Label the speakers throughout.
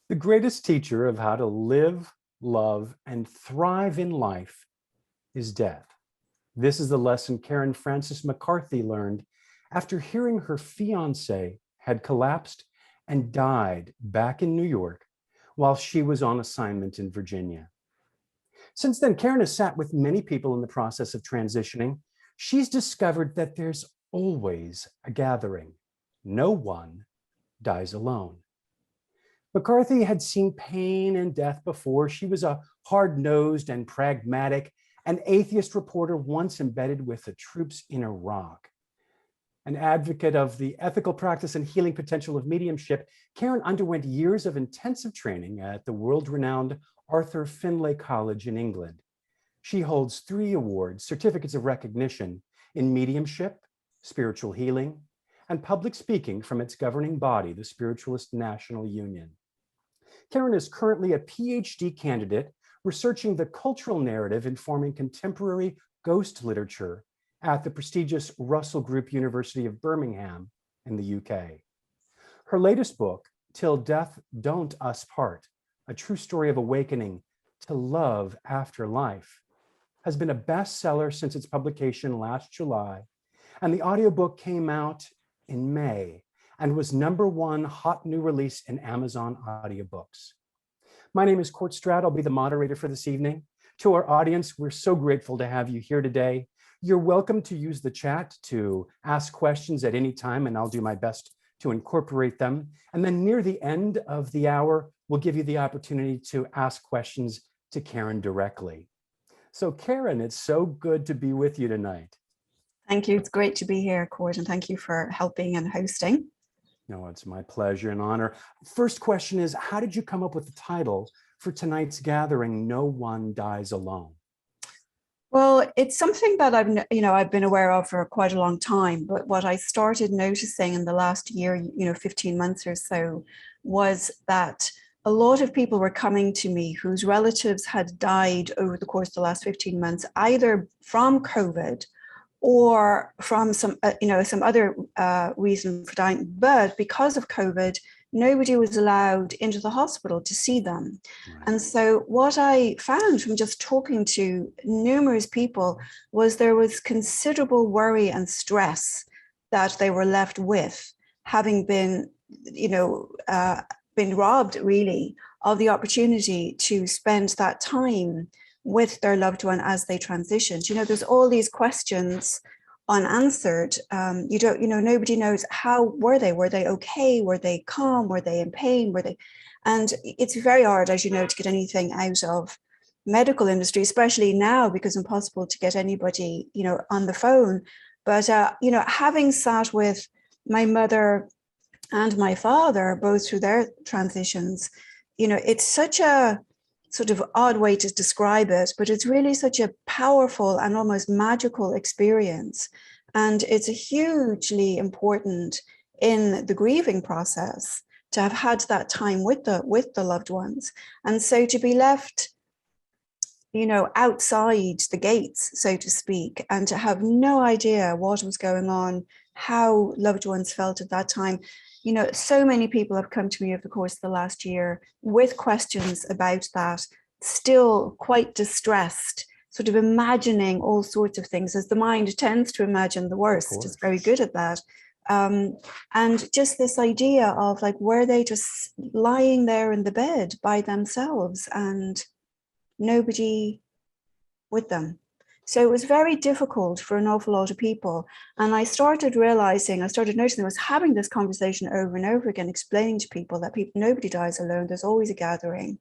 Speaker 1: The greatest teacher of how to live, love, and thrive in life is death. This is the lesson Karen Frances McCarthy learned after hearing her fiance had collapsed and died back in New York while she was on assignment in Virginia. Since then, Karen has sat with many people in the process of transitioning. She's discovered that there's always a gathering. No one dies alone. McCarthy had seen pain and death before. She was a hard-nosed and pragmatic and atheist reporter once embedded with the troops in Iraq. An advocate of the ethical practice and healing potential of mediumship, Karen underwent years of intensive training at the world-renowned Arthur Findlay College in England. She holds 3 awards, certificates of recognition in mediumship, spiritual healing, and public speaking from its governing body, the Spiritualist National Union. Karen is currently a PhD candidate researching the cultural narrative informing contemporary ghost literature at the prestigious Russell Group University of Birmingham in the UK. Her latest book, Till Death Don't Us Part, a true story of awakening to love after life, has been a bestseller since its publication last July, and the audiobook came out in May and was #1 hot new release in Amazon audiobooks. My name is Court Stroud. I'll be the moderator for this evening. To our audience, we're so grateful to have you here today. You're welcome to use the chat to ask questions at any time, and I'll do my best to incorporate them. And then near the end of the hour, we'll give you the opportunity to ask questions to Karen directly. So Karen, it's so good to be with you tonight.
Speaker 2: Thank you. It's great to be here, Court, and thank you for helping and hosting.
Speaker 1: No, it's my pleasure and honor. First question is, how did you come up with the title for tonight's gathering, No One Dies Alone?
Speaker 2: Well, it's something that I've been aware of for quite a long time, but what I started noticing in the last year, 15 months or so, was that a lot of people were coming to me whose relatives had died over the course of the last 15 months, either from COVID or from some other reason for dying. But because of COVID, nobody was allowed into the hospital to see them. Right. And so what I found from just talking to numerous people was there was considerable worry and stress that they were left with, having been, been robbed really of the opportunity to spend that time with their loved one as they transitioned. There's all these questions unanswered. Nobody knows how were they okay? Were they calm? Were they in pain? And it's very hard, as you know, to get anything out of medical industry, especially now, because it's impossible to get anybody, on the phone. But, having sat with my mother and my father, both through their transitions, it's such a sort of odd way to describe it, but it's really such a powerful and almost magical experience. And it's hugely important in the grieving process to have had that time with the loved ones. And so to be left, outside the gates, so to speak, and to have no idea what was going on, how loved ones felt at that time. So many people have come to me over the course of the last year with questions about that, still quite distressed, sort of imagining all sorts of things, as the mind tends to imagine the worst. It's very good at that. And just this idea of like, were they just lying there in the bed by themselves and nobody with them? So it was very difficult for an awful lot of people. And I started noticing I was having this conversation over and over again, explaining to people that nobody dies alone. There's always a gathering.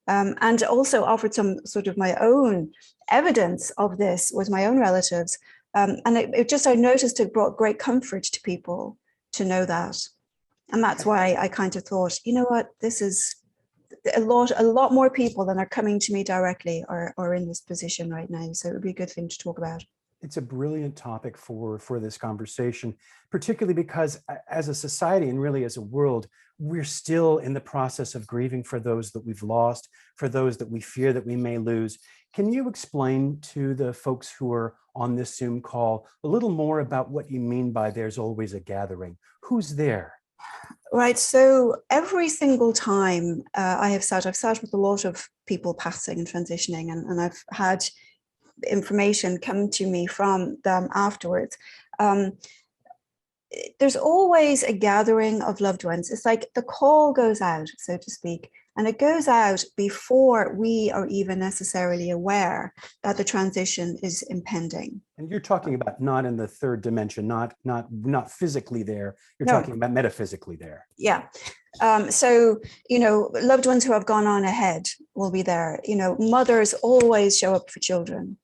Speaker 2: And also offered some sort of my own evidence of this with my own relatives. And I noticed it brought great comfort to people to know that. And that's why I kind of thought, you know what, this is a lot more people than are coming to me directly are in this position right now. So it would be a good thing to talk about.
Speaker 1: It's a brilliant topic for this conversation, particularly because as a society and really as a world, we're still in the process of grieving for those that we've lost, for those that we fear that we may lose. Can you explain to the folks who are on this Zoom call a little more about what you mean by there's always a gathering? Who's there?
Speaker 2: Right. So every single time I've sat with a lot of people passing and transitioning, and I've had information come to me from them afterwards. There's always a gathering of loved ones. It's like the call goes out, so to speak, and it goes out before we are even necessarily aware that the transition is impending.
Speaker 1: And you're talking about not in the third dimension, not physically there. You're
Speaker 2: No.
Speaker 1: talking about metaphysically there.
Speaker 2: Yeah. So, loved ones who have gone on ahead will be there. Mothers always show up for children.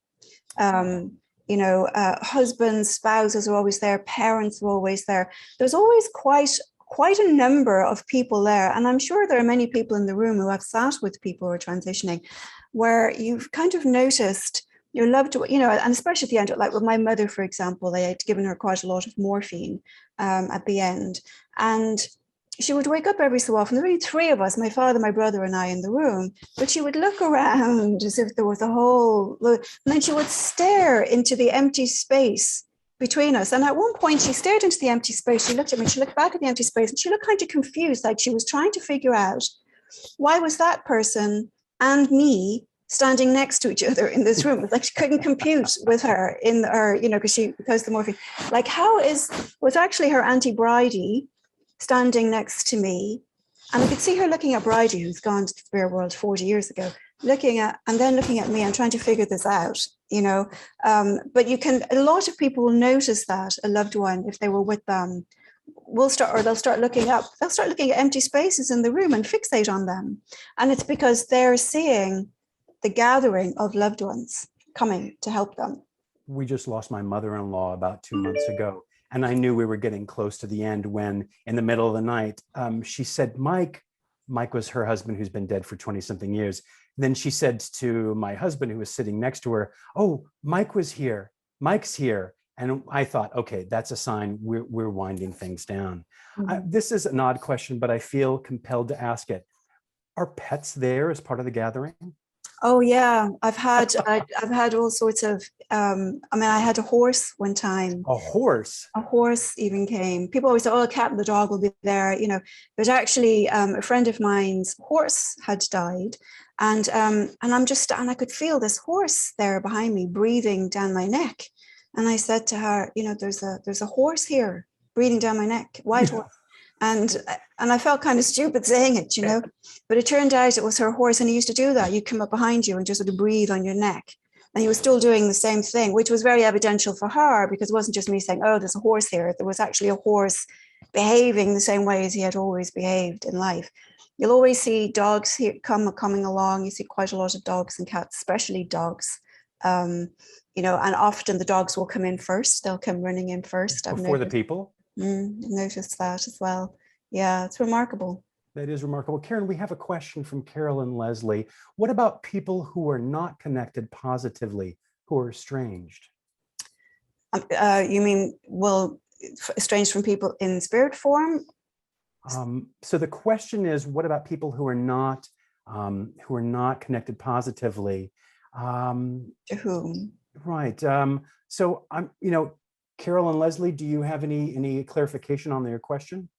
Speaker 2: Husbands, spouses are always there. Parents are always there. There's always quite a number of people there. And I'm sure there are many people in the room who have sat with people who are transitioning, where you've kind of noticed your loved one, and especially at the end, like with my mother, for example, they had given her quite a lot of morphine at the end. And she would wake up every so often. There were only three of us, my father, my brother, and I in the room, but she would look around as if there was a whole, and then she would stare into the empty space between us. And at one point she stared into the empty space. She looked at me, she looked back at the empty space, and she looked kind of confused, like she was trying to figure out why was that person and me standing next to each other in this room. Like she couldn't compute with her in her, because the morphine, like was actually her Auntie Bridie standing next to me, and I could see her looking at Bridie, who's gone to the spirit world 40 years ago, looking at me and trying to figure this out, but a lot of people will notice that a loved one, if they were with them, they'll start looking at empty spaces in the room and fixate on them. And it's because they're seeing the gathering of loved ones coming to help them.
Speaker 1: We just lost my mother-in-law about 2 months ago. And I knew we were getting close to the end when, in the middle of the night, she said, Mike was her husband who's been dead for 20 something years. Then she said to my husband, who was sitting next to her, oh, Mike's here. And I thought, okay, that's a sign we're winding things down.
Speaker 2: Mm-hmm.
Speaker 1: This is an odd question, but I feel compelled to ask it. Are pets there as part of the gathering?
Speaker 2: Oh yeah, I've had all sorts of. I had a horse one time.
Speaker 1: A horse.
Speaker 2: A horse even came. People always say, "Oh, a cat and the dog will be there," But actually, a friend of mine's horse had died, and I could feel this horse there behind me breathing down my neck, and I said to her, "There's a horse here breathing down my neck, white horse." And I felt kind of stupid saying it, but it turned out it was her horse, and he used to do that. You'd come up behind you and just sort of breathe on your neck. And he was still doing the same thing, which was very evidential for her, because it wasn't just me saying, oh, there's a horse here. There was actually a horse behaving the same way as he had always behaved in life. You'll always see dogs here coming along. You see quite a lot of dogs and cats, especially dogs. And often the dogs will come in first. They'll come running in first.
Speaker 1: Before the people?
Speaker 2: Noticed that as well. Yeah, it's remarkable.
Speaker 1: That is remarkable. Karen, we have a question from Carolyn Leslie. What about people who are not connected positively, who are estranged?
Speaker 2: You mean, estranged from people in spirit form?
Speaker 1: So the question is, what about people who are not connected positively?
Speaker 2: To whom?
Speaker 1: Right. So I'm, Carolyn Leslie, do you have any clarification on your question?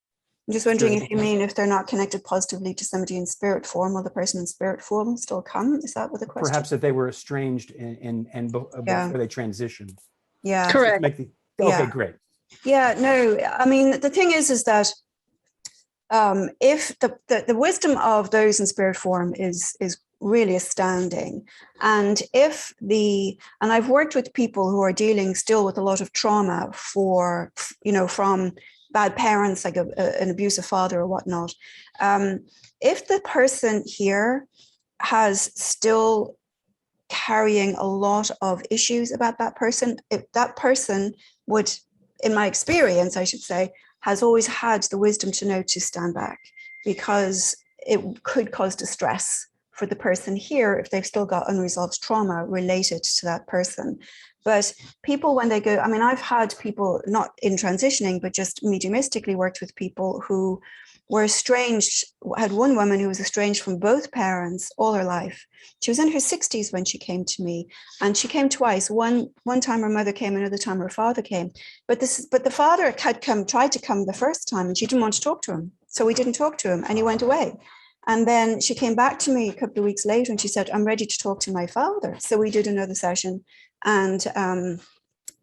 Speaker 2: I'm just wondering if you mean if they're not connected positively to somebody in spirit form, will the person in spirit form still come? Is that what the question?
Speaker 1: Perhaps if they were estranged before they transitioned.
Speaker 2: Yeah.
Speaker 3: Correct.
Speaker 1: Okay, great.
Speaker 2: Yeah, no, the thing is that if the wisdom of those in spirit form is really astounding, and I've worked with people who are dealing still with a lot of trauma from bad parents, like an abusive father or whatnot. If the person here has still carrying a lot of issues about that person, if that person would, in my experience, I should say, has always had the wisdom to know to stand back, because it could cause distress for the person here if they've still got unresolved trauma related to that person. But people, when they go, I mean, I've had people not in transitioning, but just mediumistically worked with people who were estranged. I had one woman who was estranged from both parents all her life. She was in her 60s when she came to me, and she came twice. One time her mother came, another time her father came. But the father had tried to come the first time, and she didn't want to talk to him. So we didn't talk to him, and he went away. And then she came back to me a couple of weeks later, and she said, I'm ready to talk to my father. So we did another session, and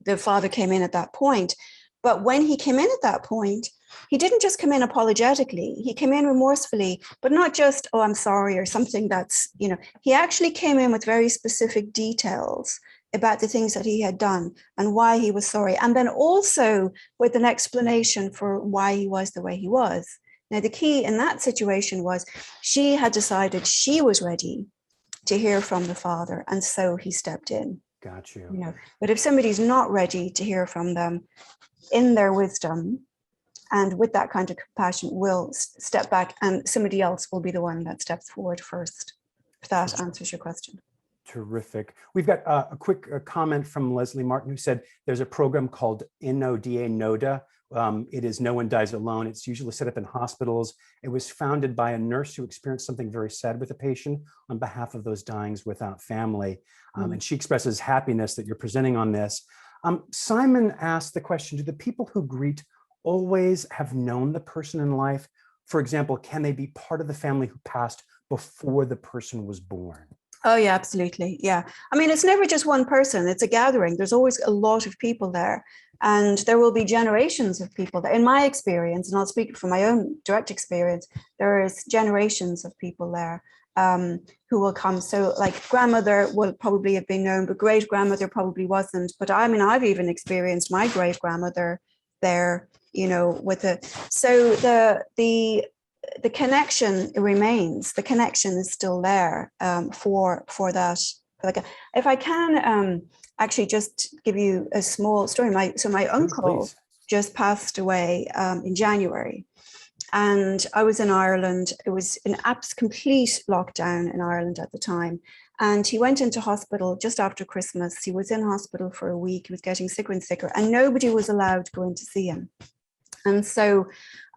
Speaker 2: the father came in at that point. But when he came in at that point, he didn't just come in apologetically. He came in remorsefully, but not just, oh, I'm sorry, or something that's, he actually came in with very specific details about the things that he had done and why he was sorry. And then also with an explanation for why he was the way he was. Now, the key in that situation was she had decided she was ready to hear from the father. And so he stepped in.
Speaker 1: Got you.
Speaker 2: But if somebody's not ready to hear from them in their wisdom, and with that kind of compassion, will step back, and somebody else will be the one that steps forward first, if that answers your question.
Speaker 1: Terrific. We've got a quick comment from Leslie Martin, who said there's a program called NODA. It is No One Dies Alone. It's usually set up in hospitals. It was founded by a nurse who experienced something very sad with a patient on behalf of those dyings without family. And she expresses happiness that you're presenting on this. Simon asked the question, do the people who greet always have known the person in life? For example, can they be part of the family who passed before the person was born?
Speaker 2: Oh, yeah, absolutely. Yeah. I mean, it's never just one person. It's a gathering. There's always a lot of people there. And there will be generations of people there. In my experience, and I'll speak from my own direct experience, there is generations of people there who will come. So like grandmother will probably have been known, but great grandmother probably wasn't. But I mean, I've even experienced my great grandmother there, with so the connection remains. The connection is still there for that. If I can actually just give you a small story. My uncle just passed away in January, and I was in Ireland. It was an complete lockdown in Ireland at the time. And he went into hospital just after Christmas. He was in hospital for a week. He was getting sicker and sicker, and nobody was allowed to go in to see him. And so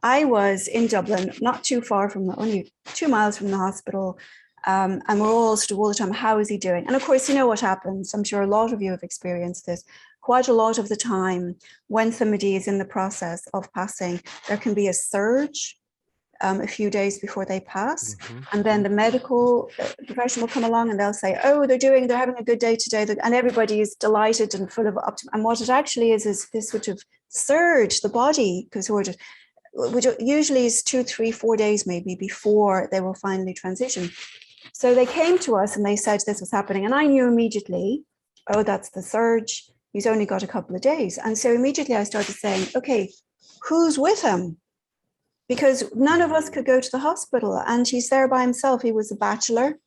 Speaker 2: I was in Dublin, not too far from only 2 miles from the hospital. And we're all sort of all the time, how is he doing? And of course, you know what happens. I'm sure a lot of you have experienced this. Quite a lot of the time, when somebody is in the process of passing, there can be a surge a few days before they pass. And then the medical professional will come along and they'll say, oh, they're having a good day today. And everybody is delighted and full of optimism. And what it actually is this sort of surge, the body, because which usually is 2, 3, 4 days maybe before they will finally transition. So they came to us and they said this was happening. And I knew immediately, oh, that's the surge. He's only got a couple of days. And so immediately I started saying, okay, who's with him? Because none of us could go to the hospital, and he's there by himself. He was a bachelor.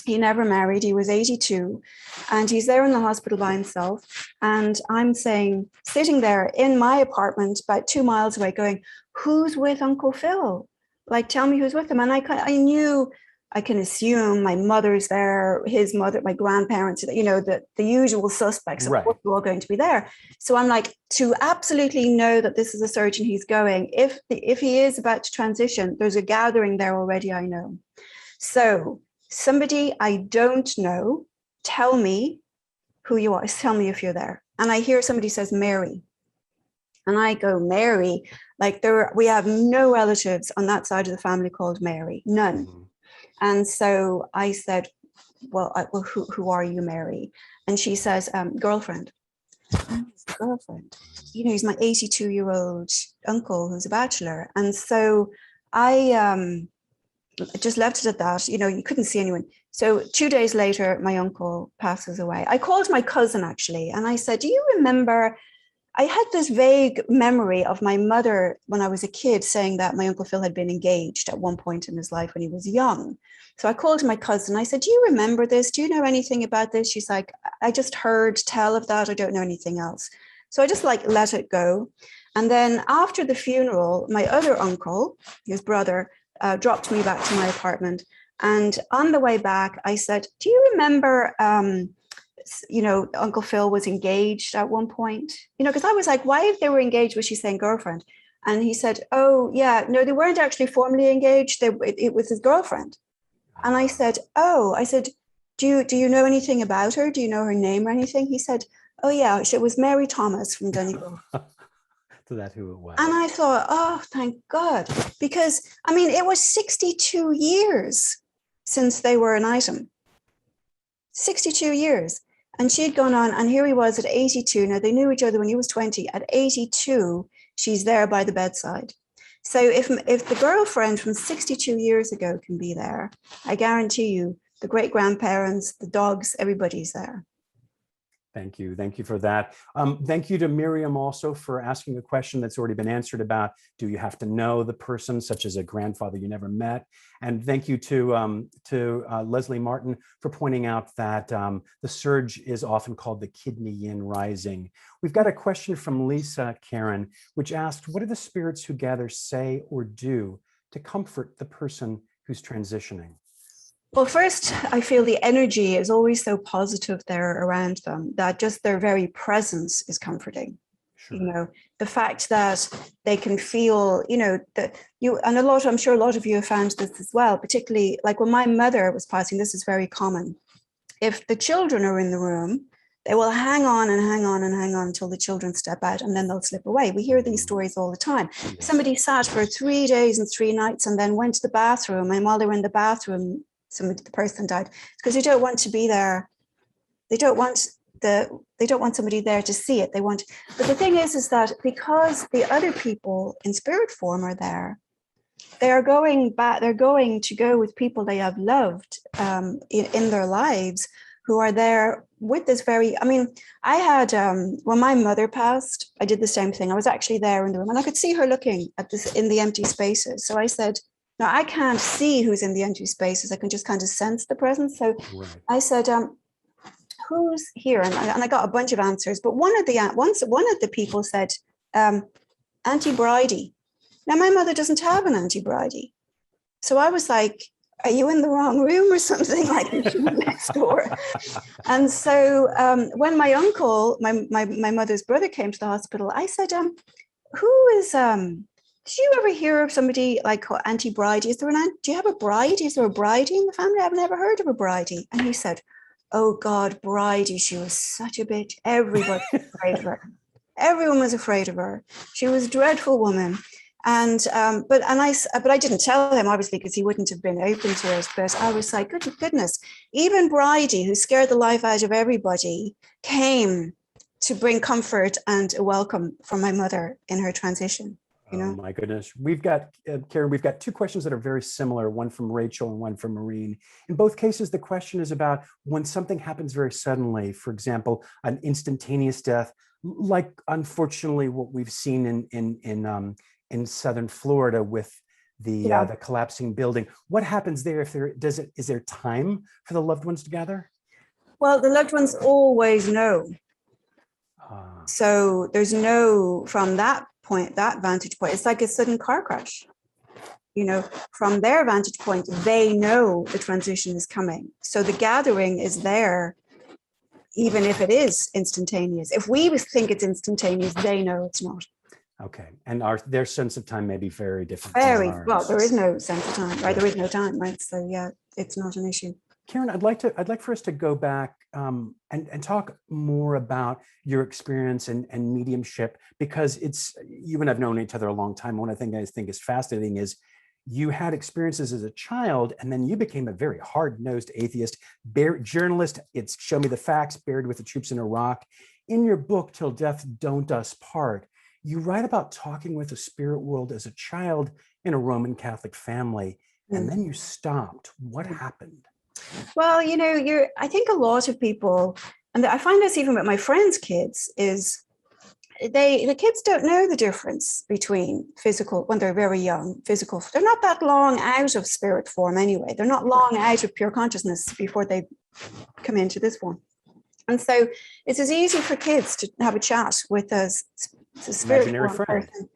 Speaker 2: He never married. He was 82, and he's there in the hospital by himself. And I'm sitting there in my apartment about 2 miles away going, who's with Uncle Phil? Like, tell me who's with him. And I knew, I can assume my mother's there, his mother, my grandparents, the usual suspects, of course, we're all going to be there. So I'm like, to absolutely know that this is a surgeon, he's going, if he is about to transition, there's a gathering there already, I know. So somebody I don't know, tell me who you are, tell me if you're there. And I hear somebody says, Mary. And I go, Mary, like we have no relatives on that side of the family called Mary, none. And so I said, well, who are you, Mary? And she says, girlfriend. Girlfriend. He's my 82-year-old uncle who's a bachelor. And so I just left it at that. You couldn't see anyone. So 2 days later, my uncle passes away. I called my cousin, actually, and I said, do you remember? I had this vague memory of my mother when I was a kid saying that my Uncle Phil had been engaged at one point in his life when he was young. So I called my cousin. I said, do you remember this? Do you know anything about this? She's like, I just heard tell of that. I don't know anything else. So I just let it go. And then after the funeral, my other uncle, his brother, dropped me back to my apartment. And on the way back, I said, do you remember, Uncle Phil was engaged at one point? Because I was like, why, if they were engaged, was she saying girlfriend? And he said, oh, yeah, no, they weren't actually formally engaged. It was his girlfriend. And I said, do you know anything about her? Do you know her name or anything? He said, oh, yeah, it was Mary Thomas from Donegal.
Speaker 1: So that's who it was.
Speaker 2: And I thought, oh, thank God. Because, I mean, it was 62 years since they were an item. 62 years. And she'd gone on, and here he was at 82. Now, they knew each other when he was 20. At 82, she's there by the bedside. So if the girlfriend from 62 years ago can be there, I guarantee you the great-grandparents, the dogs, everybody's there.
Speaker 1: Thank you. Thank you for that. Thank you to Miriam also for asking a question that's already been answered about, do you have to know the person, such as a grandfather you never met? And thank you to Leslie Martin for pointing out that the surge is often called the kidney yin rising. We've got a question from Lisa Karen, which asked, what do the spirits who gather say or do to comfort the person who's transitioning?
Speaker 2: Well, first, I feel the energy is always so positive there around them that just their very presence is comforting. Sure. The fact that they can feel, that you, and I'm sure a lot of you have found this as well, particularly like when my mother was passing, this is very common. If the children are in the room, they will hang on and hang on and hang on until the children step out, and then they'll slip away. We hear these stories all the time. Yes. Somebody sat for 3 days and 3 nights and then went to the bathroom, and while they were in the bathroom, the person died, because they don't want to be there. They don't want somebody there to see it. But the thing is that because the other people in spirit form are there, they're going to go with people they have loved in their lives, who are there with this I had, when my mother passed, I did the same thing. I was actually there in the room, and I could see her looking at this in the empty spaces. So I said, now, I can't see who's in the empty spaces. I can just kind of sense the presence. So right. I said, who's here? And I got a bunch of answers. But one of the people said, Auntie Bridie. Now, my mother doesn't have an Auntie Bridie. So I was like, are you in the wrong room or something? Like next door. And so when my uncle, my mother's brother, came to the hospital, I said, who is... did you ever hear of somebody like Auntie Bridie? Do you have a Bridie? Is there a Bridie in the family? I've never heard of a Bridie. And he said, oh God, Bridie, she was such a bitch. Everybody was afraid of her. Everyone was afraid of her. She was a dreadful woman. And but I didn't tell him, obviously, because he wouldn't have been open to it. But I was like, goodness, even Bridie, who scared the life out of everybody, came to bring comfort and a welcome from my mother in her transition.
Speaker 1: Oh my goodness. We've got, Karen, we've got 2 questions that are very similar, one from Rachel and one from Maureen. In both cases, the question is about when something happens very suddenly, for example, an instantaneous death, like unfortunately what we've seen in southern Florida with the collapsing building. What happens there? Is there time for the loved ones to gather?
Speaker 2: Well, the loved ones always know. So there's no, from that vantage point, it's like a sudden car crash. From their vantage point, they know the transition is coming. So the gathering is there, even if it is instantaneous. If we think it's instantaneous, they know it's not.
Speaker 1: Okay, and their sense of time may be very different.
Speaker 2: Well, there is no sense of time, right? There is no time, right? So yeah, it's not an issue.
Speaker 1: Karen, I'd like for us to go back and talk more about your experience and mediumship, because you and I've known each other a long time. One of the things I think is fascinating is you had experiences as a child, and then you became a very hard-nosed atheist, journalist. It's Show Me the Facts, Buried with the Troops in Iraq. In your book, Till Death Don't Us Part, you write about talking with the spirit world as a child in a Roman Catholic family, and then you stopped. What happened?
Speaker 2: Well, I think a lot of people, and I find this even with my friends' kids, is the kids don't know the difference between physical, when they're very young, physical. They're not that long out of spirit form anyway. They're not long out of pure consciousness before they come into this form. And so it's as easy for kids to have a chat with a spirit form person.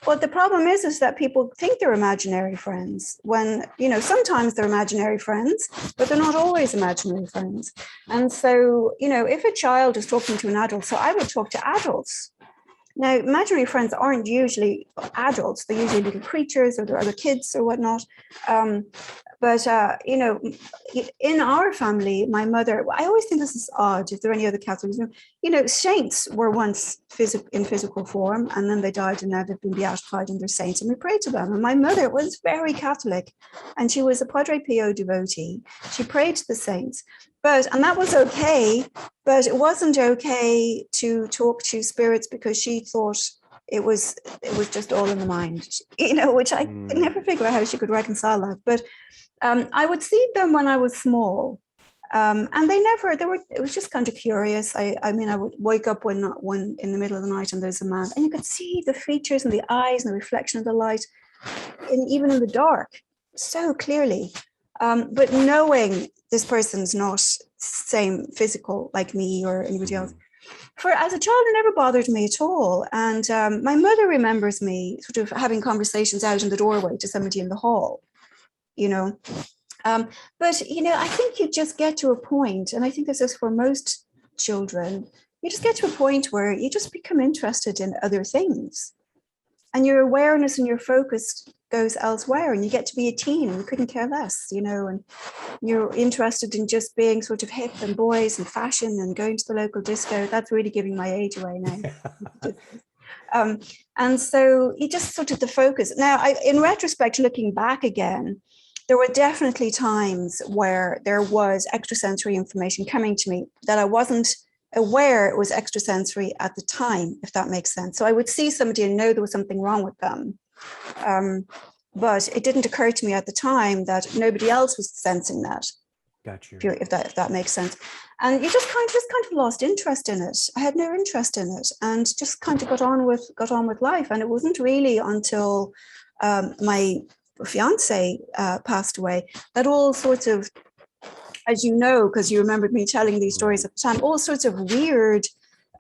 Speaker 2: Well, the problem is that people think they're imaginary friends when, sometimes they're imaginary friends, but they're not always imaginary friends. And so, if a child is talking to an adult, so I would talk to adults. Now, imaginary friends aren't usually adults. They're usually little creatures or they're other kids or whatnot. But in our family, my mother, I always think this is odd, if there are any other Catholics, saints were once in physical form, and then they died and now they've been beatified and they're saints, and we pray to them. And my mother was very Catholic, and she was a Padre Pio devotee. She prayed to the saints, and that was okay, but it wasn't okay to talk to spirits because she thought it was just all in the mind, which I could never figure out how she could reconcile that. But I would see them when I was small, and it was just kind of curious. I would wake up when in the middle of the night and there's a man, and you could see the features and the eyes and the reflection of the light, even in the dark, so clearly. But knowing this person's not same physical like me or anybody else, as a child, it never bothered me at all. And my mother remembers me sort of having conversations out in the doorway to somebody in the hall, but I think you just get to a point, and I think this is for most children, you just get to a point where you just become interested in other things, and your awareness and your focus goes elsewhere, and you get to be a teen and you couldn't care less, and you're interested in just being sort of hip and boys and fashion and going to the local disco. That's really giving my age away now. And so you just sort of the focus. Now, in retrospect, looking back again, there were definitely times where there was extrasensory information coming to me that I wasn't aware it was extrasensory at the time, if that makes sense. So I would see somebody and know there was something wrong with them. But it didn't occur to me at the time that nobody else was sensing that.
Speaker 1: Got you.
Speaker 2: If that makes sense. And you just kind of lost interest in it. I had no interest in it, and just kind of got on with life. And it wasn't really until my fiance passed away that all sorts of, as you know, because you remembered me telling these stories at the time, all sorts of weird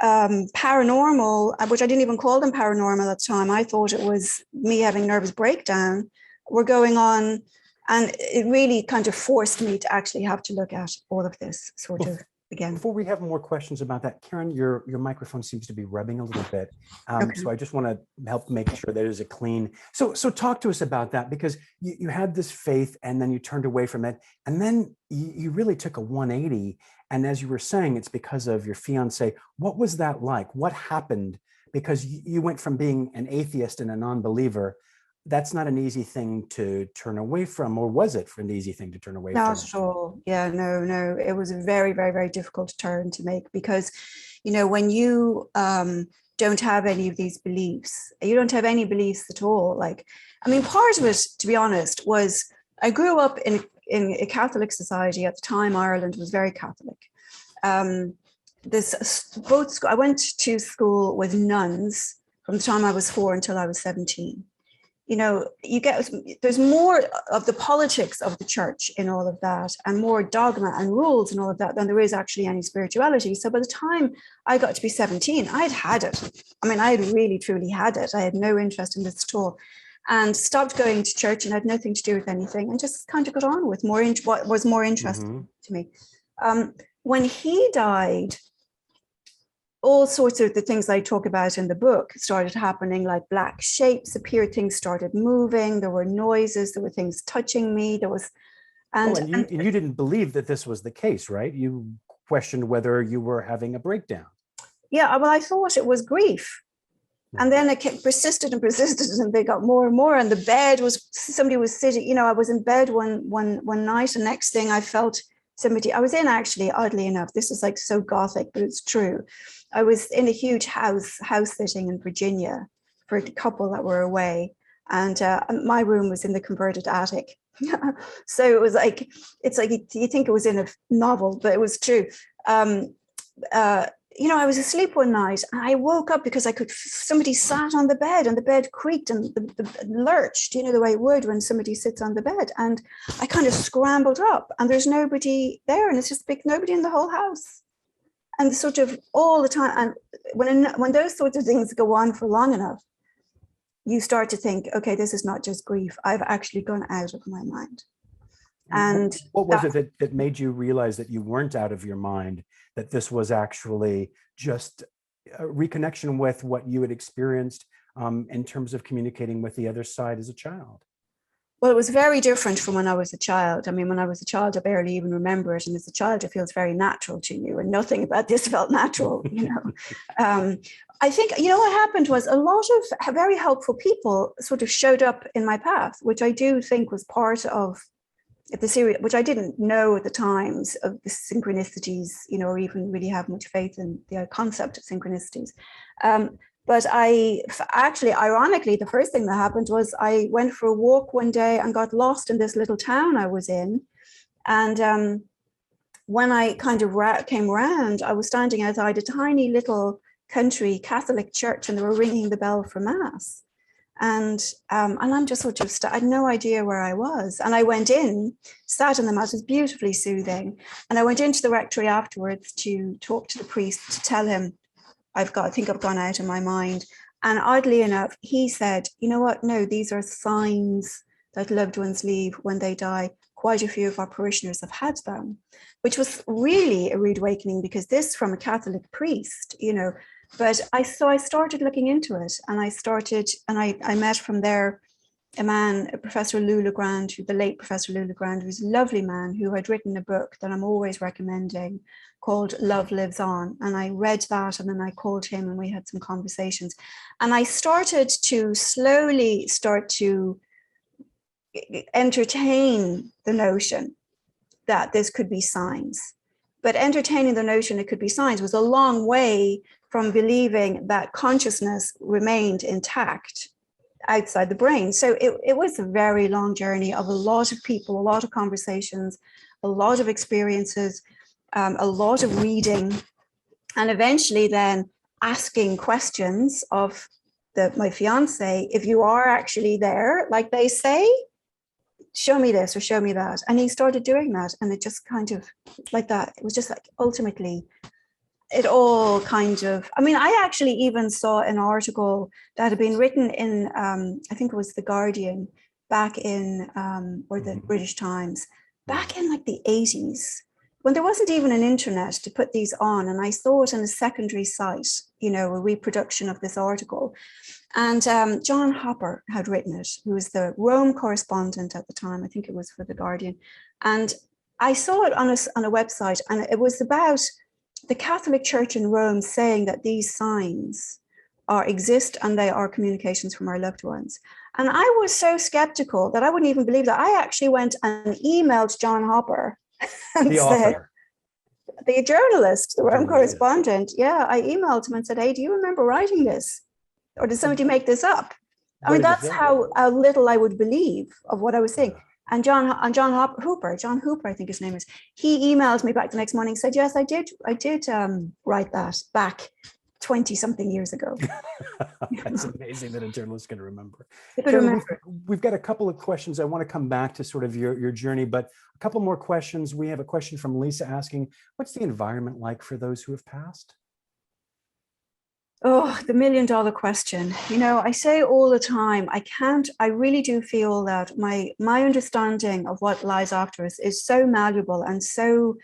Speaker 2: paranormal, which I didn't even call them paranormal at the time. I thought it was me having nervous breakdown, were going on. And it really kind of forced me to actually have to look at all of this sort of again.
Speaker 1: Before we have more questions about that, Karen, your microphone seems to be rubbing a little bit.
Speaker 2: Okay.
Speaker 1: So I just want to help make sure that it is a clean. So talk to us about that, because you had this faith and then you turned away from it. And then you really took a 180. And as you were saying, it's because of your fiance. What was that like? What happened? Because you went from being an atheist and a non-believer. That's not an easy thing to turn away from, or was it an easy thing to turn away from?
Speaker 2: Not at all. Yeah, no. It was a very, very, very difficult turn to make because, when you don't have any of these beliefs, you don't have any beliefs at all. Part of it, to be honest, was I grew up in a Catholic society. At the time, Ireland was very Catholic. I went to school with nuns from the time I was 4 until I was 17. There's more of the politics of the church in all of that, and more dogma and rules and all of that than there is actually any spirituality. So by the time I got to be 17, I'd had it. I had really, truly had it. I had no interest in this at all, and stopped going to church and had nothing to do with anything, and just kind of got on with what was more interesting to me. When he died, all sorts of the things I talk about in the book started happening, like black shapes appeared, things started moving, there were noises, there were things touching me, and
Speaker 1: you didn't believe that this was the case, right? You questioned whether you were having a breakdown.
Speaker 2: Yeah, well, I thought it was grief. And then it persisted, and they got more and more. And the bed somebody was sitting, I was in bed one night, and next thing I felt somebody, I was in actually, oddly enough, this is like so gothic, but it's true. I was in a huge house sitting in Virginia for a couple that were away, and my room was in the converted attic. So it was like, it's like you think it was in a novel, but it was true. I was asleep one night and I woke up because somebody sat on the bed and the bed creaked and lurched, the way it would when somebody sits on the bed. And I kind of scrambled up and there's nobody there, and it's just nobody in the whole house. And sort of all the time, and when those sorts of things go on for long enough, you start to think, okay, this is not just grief. I've actually gone out of my mind. And
Speaker 1: what was it that made you realize that you weren't out of your mind, that this was actually just a reconnection with what you had experienced in terms of communicating with the other side as a child?
Speaker 2: Well, it was very different from when I was a child. I mean, when I was a child, I barely even remember it. And as a child, it feels very natural to you. And nothing about this felt natural, you know. I think, you know, what happened was a lot of very helpful people sort of showed up in my path, which I do think was part of the series, which I didn't know at the times of the synchronicities, you know, or even really have much faith in the concept of synchronicities. But I actually, ironically, the first thing that happened was I went for a walk one day and got lost in this little town I was in. And when I kind of came around, I was standing outside a tiny little country Catholic church, and they were ringing the bell for mass. And I'm just sort of, I had no idea where I was. And I went in, sat in the mass, it was beautifully soothing. And I went into the rectory afterwards to talk to the priest, to tell him, I think I've gone out of my mind. And oddly enough, he said, you know what? No, these are signs that loved ones leave when they die. Quite a few of our parishioners have had them, which was really a rude awakening, because this from a Catholic priest, you know. But I started looking into it, and I met from there a man, Professor Lou Legrand, the late Professor Lou Legrand, who's a lovely man who had written a book that I'm always recommending called Love Lives On. And I read that, and then I called him and we had some conversations. And I started to slowly start to entertain the notion that this could be signs. But entertaining the notion it could be signs was a long way from believing that consciousness remained intact outside the brain. So it was a very long journey of a lot of people, a lot of conversations, a lot of experiences, a lot of reading, and eventually then asking questions of my fiance, if you are actually there, like they say, show me this or show me that. And he started doing that, and it just kind of like that. It was just like ultimately it all kind of, I mean, I actually even saw an article that had been written in, I think it was The Guardian back in, or the British Times, back in like the 80s, when there wasn't even an internet to put these on. And I saw it in a secondary site, you know, a reproduction of this article. And John Hopper had written it, who was the Rome correspondent at the time. I think it was for The Guardian. And I saw it on a website, and it was about the Catholic Church in Rome saying that these signs exist and they are communications from our loved ones. And I was so skeptical that I wouldn't even believe that. I actually went and emailed John Hopper and
Speaker 1: the author,
Speaker 2: the journalist, the Rome correspondent. Yeah, I emailed him and said, hey, do you remember writing this? Or did somebody make this up? I mean, that's how little I would believe of what I was saying. And John Hooper, I think his name is, he emailed me back the next morning and said, yes, I did write that back 20 something years ago.
Speaker 1: That's amazing that a journalist can remember.
Speaker 2: Karen,
Speaker 1: we've got a couple of questions. I want to come back to sort of your journey, but a couple more questions. We have a question from Lisa asking, what's the environment like for those who have passed?
Speaker 2: Oh, the $1 million question. You know, I say all the time, I really do feel that my understanding of what lies after us is so malleable and so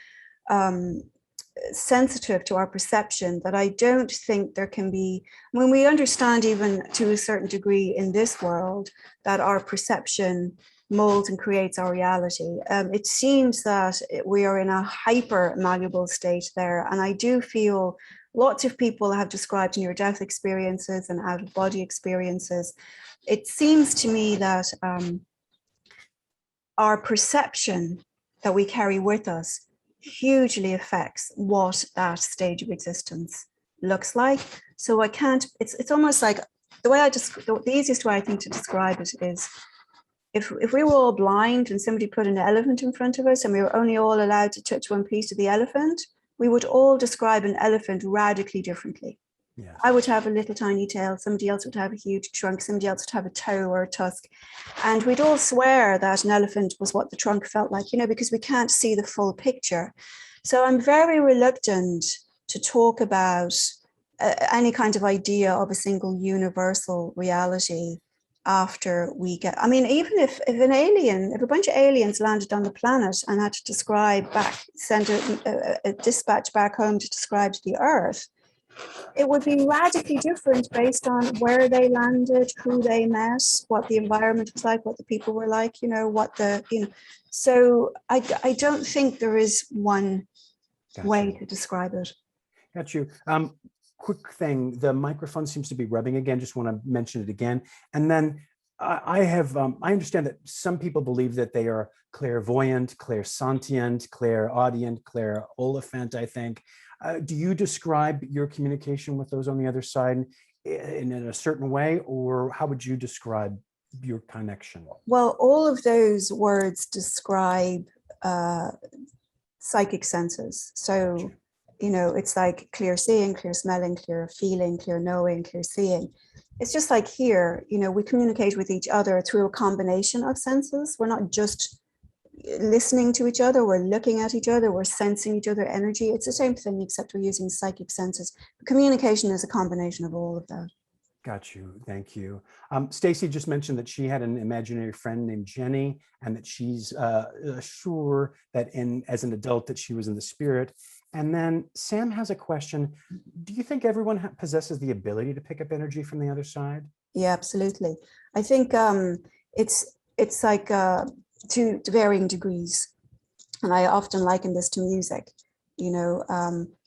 Speaker 2: sensitive to our perception that I don't think there can be, when we understand even to a certain degree in this world that our perception molds and creates our reality. It seems that we are in a hyper malleable state there. And I do feel lots of people have described near-death experiences and out-of-body experiences. It seems to me that our perception that we carry with us hugely affects what that stage of existence looks like. So I can't, it's almost like the easiest way I think to describe it is if we were all blind and somebody put an elephant in front of us and we were only all allowed to touch one piece of the elephant, we would all describe an elephant radically differently. Yeah. I would have a little tiny tail, somebody else would have a huge trunk, somebody else would have a toe or a tusk. And we'd all swear that an elephant was what the trunk felt like, you know, because we can't see the full picture. So I'm very reluctant to talk about any kind of idea of a single universal reality after we get, I mean, even if a bunch of aliens landed on the planet and had to describe back, send a dispatch back home to describe to the Earth, it would be radically different based on where they landed, who they met, what the environment was like, what the people were like, so I don't think there is one way to describe it.
Speaker 1: Got you. Quick thing, the microphone seems to be rubbing again. Just want to mention it again. And then I understand that some people believe that they are clairvoyant, clairsentient, clairaudient, clairolifant, I think. Do you describe your communication with those on the other side in a certain way, or how would you describe your connection?
Speaker 2: Well, all of those words describe psychic senses. So, it's like clear seeing, clear smelling, clear feeling, clear knowing, clear seeing. It's just like here, we communicate with each other through a combination of senses. We're not just listening to each other, we're looking at each other, we're sensing each other energy. It's the same thing, except we're using psychic senses. Communication is a combination of all of that.
Speaker 1: Got you. Thank you. Stacy just mentioned that she had an imaginary friend named Jenny, and that she's sure that as an adult that she was in the spirit. And then Sam has a question. Do you think everyone possesses the ability to pick up energy from the other side?
Speaker 2: Yeah, absolutely. I think it's like to varying degrees. And I often liken this to music.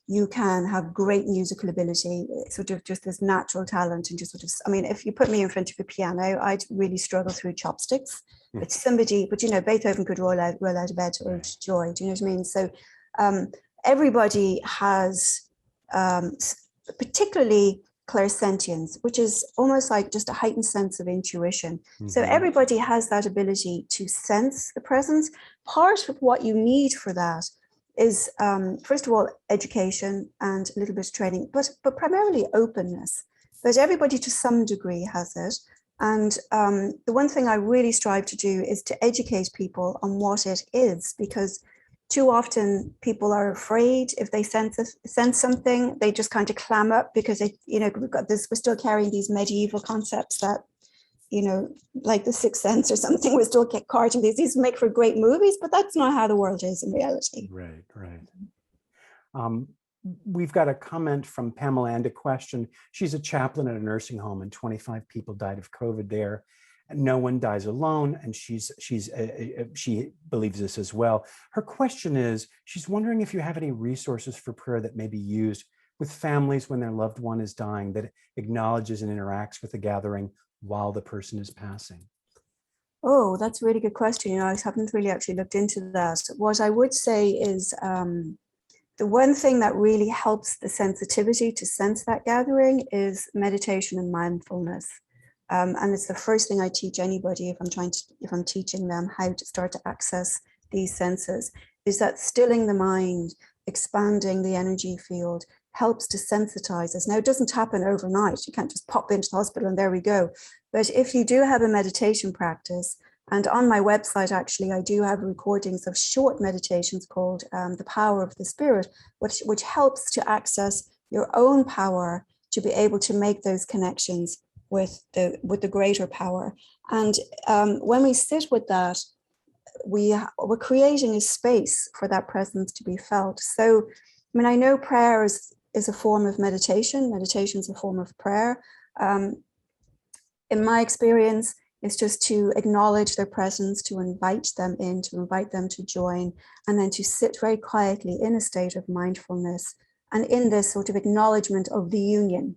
Speaker 2: You can have great musical ability, sort of just this natural talent, and just sort of, I mean, if you put me in front of a piano, I'd really struggle through chopsticks. But Beethoven could roll out of bed to urge joy. Do you know what I mean? So everybody has particularly clairsentience, which is almost like just a heightened sense of intuition. Mm-hmm. So everybody has that ability to sense the presence. Part of what you need for that is, first of all, education and a little bit of training, but primarily openness. But everybody to some degree has it. And the one thing I really strive to do is to educate people on what it is, because too often people are afraid if they sense something, they just kind of clam up because we've got this, we're still carrying these medieval concepts that, like the Sixth Sense or something, we're still carting these make for great movies, but that's not how the world is in reality.
Speaker 1: Right. We've got a comment from Pamela and a question. She's a chaplain at a nursing home, and 25 people died of COVID there. No one dies alone, and she believes this as well. Her question is, she's wondering if you have any resources for prayer that may be used with families when their loved one is dying, that acknowledges and interacts with the gathering while the person is passing.
Speaker 2: Oh, that's a really good question. I haven't really actually looked into that. What I would say is the one thing that really helps the sensitivity to sense that gathering is meditation and mindfulness. And it's the first thing I teach anybody if I'm teaching them how to start to access these senses, is that stilling the mind, expanding the energy field, helps to sensitize us. Now, it doesn't happen overnight. You can't just pop into the hospital and there we go. But if you do have a meditation practice, and on my website, actually, I do have recordings of short meditations called The Power of the Spirit, which helps to access your own power to be able to make those connections with the greater power. And when we sit with that, we're creating a space for that presence to be felt. So, I mean, I know prayer is a form of meditation. Meditation is a form of prayer. In my experience, it's just to acknowledge their presence, to invite them in, to invite them to join, and then to sit very quietly in a state of mindfulness and in this sort of acknowledgement of the union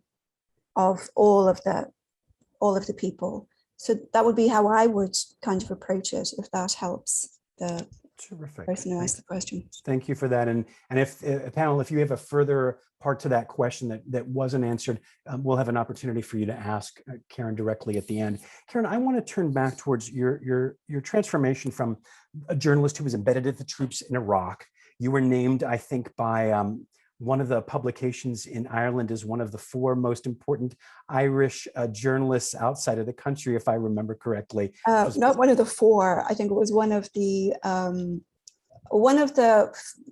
Speaker 2: of all of the people. So that would be how I would kind of approach it, if that helps the
Speaker 1: Terrific.
Speaker 2: person who asked the question.
Speaker 1: Thank you for that. And if panel, if you have a further part to that question that wasn't answered, we'll have an opportunity for you to ask Karen directly at the end. Karen, I want to turn back towards your transformation from a journalist who was embedded at the troops in Iraq. You were named, I think, by one of the publications in Ireland as one of the 4 most important Irish journalists outside of the country, if I remember correctly.
Speaker 2: Not one of the 4. I think it was one of the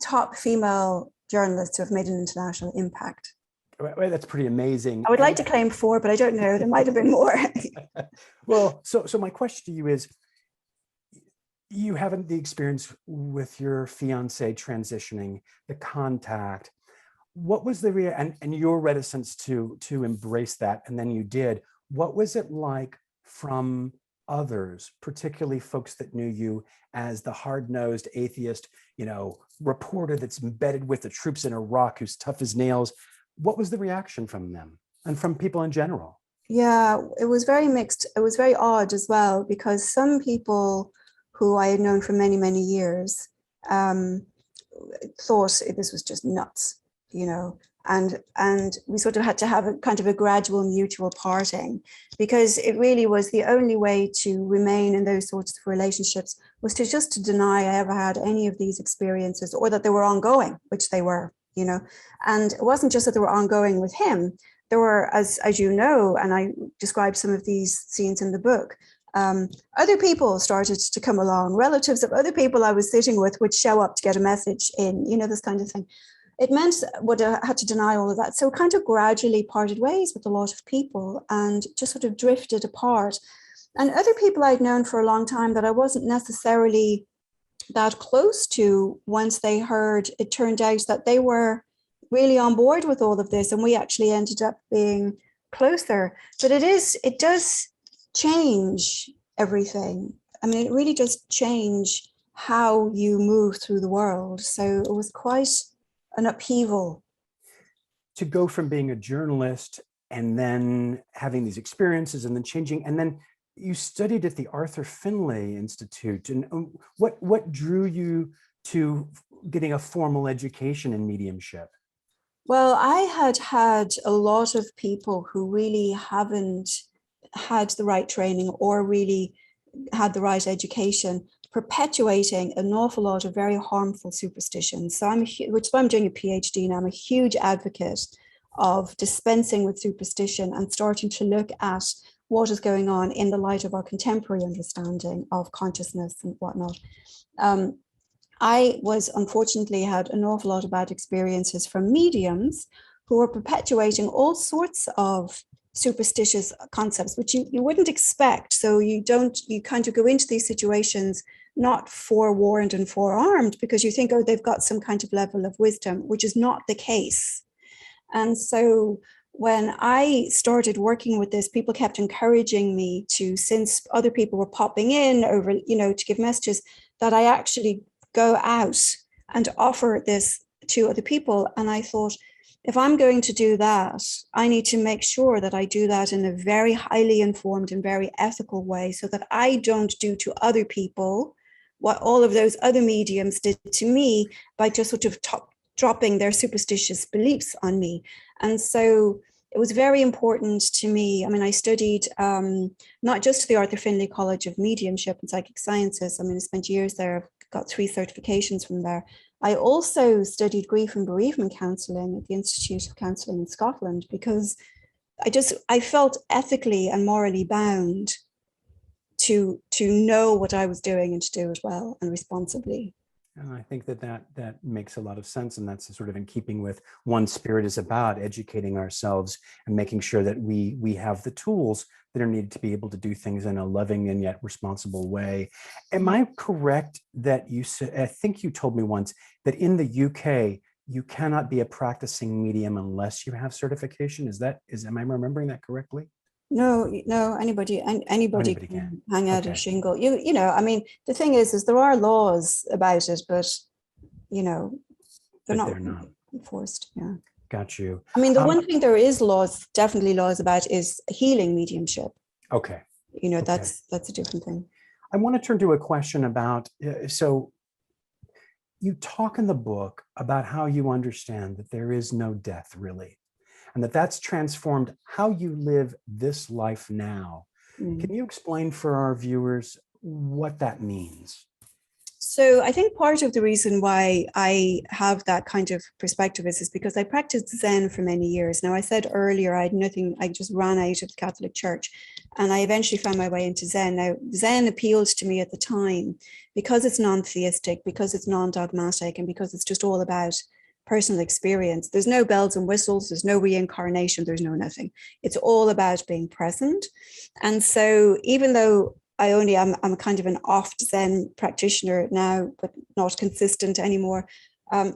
Speaker 2: top female journalists who have made an international impact.
Speaker 1: Well, that's pretty amazing.
Speaker 2: I would like to claim 4, but I don't know. There might have been more.
Speaker 1: Well, so my question to you is, you haven't the experience with your fiance transitioning, the contact. What was the and your reticence to embrace that, and then you did. What was it like from others, particularly folks that knew you as the hard-nosed atheist, reporter that's embedded with the troops in Iraq, who's tough as nails? What was the reaction from them and from people in general?
Speaker 2: Yeah, it was very mixed. It was very odd as well, because some people who I had known for many, many years thought this was just nuts, and we sort of had to have a kind of a gradual mutual parting, because it really was the only way to remain in those sorts of relationships was to deny I ever had any of these experiences, or that they were ongoing, which they were, and it wasn't just that they were ongoing with him. There were, as you know, and I described some of these scenes in the book, other people started to come along, relatives of other people I was sitting with would show up to get a message in, this kind of thing. It meant I had to deny all of that. So kind of gradually parted ways with a lot of people and just sort of drifted apart. And other people I'd known for a long time that I wasn't necessarily that close to, once they heard, it turned out that they were really on board with all of this, and we actually ended up being closer. But it does change everything. I mean, it really does change how you move through the world. So it was quite an upheaval.
Speaker 1: To go from being a journalist and then having these experiences and then changing, and then you studied at the Arthur Findlay Institute. And what drew you to getting a formal education in mediumship?
Speaker 2: Well, I had a lot of people who really haven't had the right training or really had the right education, perpetuating an awful lot of very harmful superstitions. So which is why I'm doing a PhD now. I'm a huge advocate of dispensing with superstition and starting to look at what is going on in the light of our contemporary understanding of consciousness and whatnot. I unfortunately had an awful lot of bad experiences from mediums who were perpetuating all sorts of superstitious concepts, which you wouldn't expect. So you kind of go into these situations not forewarned and forearmed, because you think, oh, they've got some kind of level of wisdom, which is not the case. And so when I started working with this, people kept encouraging me to, since other people were popping in over, to give messages, that I actually go out and offer this to other people. And I thought, if I'm going to do that, I need to make sure that I do that in a very highly informed and very ethical way, so that I don't do to other people what all of those other mediums did to me by just sort of dropping their superstitious beliefs on me. And so it was very important to me. I mean, I studied not just the Arthur Findlay College of Mediumship and Psychic Sciences. I mean, I spent years there. I've got 3 certifications from there. I also studied grief and bereavement counselling at the Institute of Counselling in Scotland, because I felt ethically and morally bound to know what I was doing and to do it well and responsibly.
Speaker 1: And I think that makes a lot of sense. And that's sort of in keeping with One Spirit is about, educating ourselves and making sure that we have the tools that are needed to be able to do things in a loving and yet responsible way. Am I correct that you said, I think you told me once, that in the UK, you cannot be a practicing medium unless you have certification? Am I remembering that correctly?
Speaker 2: No, anybody can hang out a shingle. I mean, the thing is there are laws about it, but they're not enforced. Yeah.
Speaker 1: Got you.
Speaker 2: I mean, the one thing there is definitely laws about is healing mediumship.
Speaker 1: Okay.
Speaker 2: That's a different thing.
Speaker 1: I want to turn to a question about, so you talk in the book about how you understand that there is no death really, and that's transformed how you live this life now. Can you explain for our viewers what that means?
Speaker 2: So I think part of the reason why I have that kind of perspective is because I practiced Zen for many years. Now, I said earlier I had nothing, I just ran out of the Catholic Church, and I eventually found my way into Zen. Now, Zen appealed to me at the time because it's non-theistic, because it's non-dogmatic, and because it's just all about personal experience. There's no bells and whistles, there's no reincarnation, there's no nothing. It's all about being present. And so even though I'm kind of an oft Zen practitioner now, but not consistent anymore,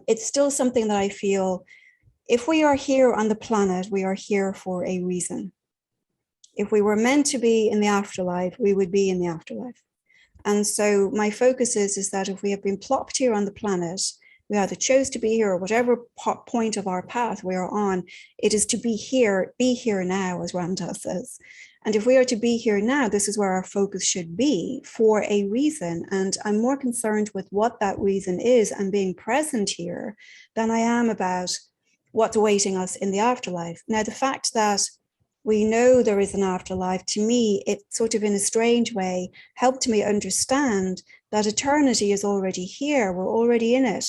Speaker 2: it's still something that I feel, if we are here on the planet, we are here for a reason. If we were meant to be in the afterlife, we would be in the afterlife. And so my focus is that if we have been plopped here on the planet, we either chose to be here or whatever point of our path we are on, it is to be here now, as Ram Dass says. And if we are to be here now, this is where our focus should be for a reason. And I'm more concerned with what that reason is and being present here than I am about what's awaiting us in the afterlife. Now, the fact that we know there is an afterlife, to me, it sort of in a strange way helped me understand that eternity is already here. We're already in it.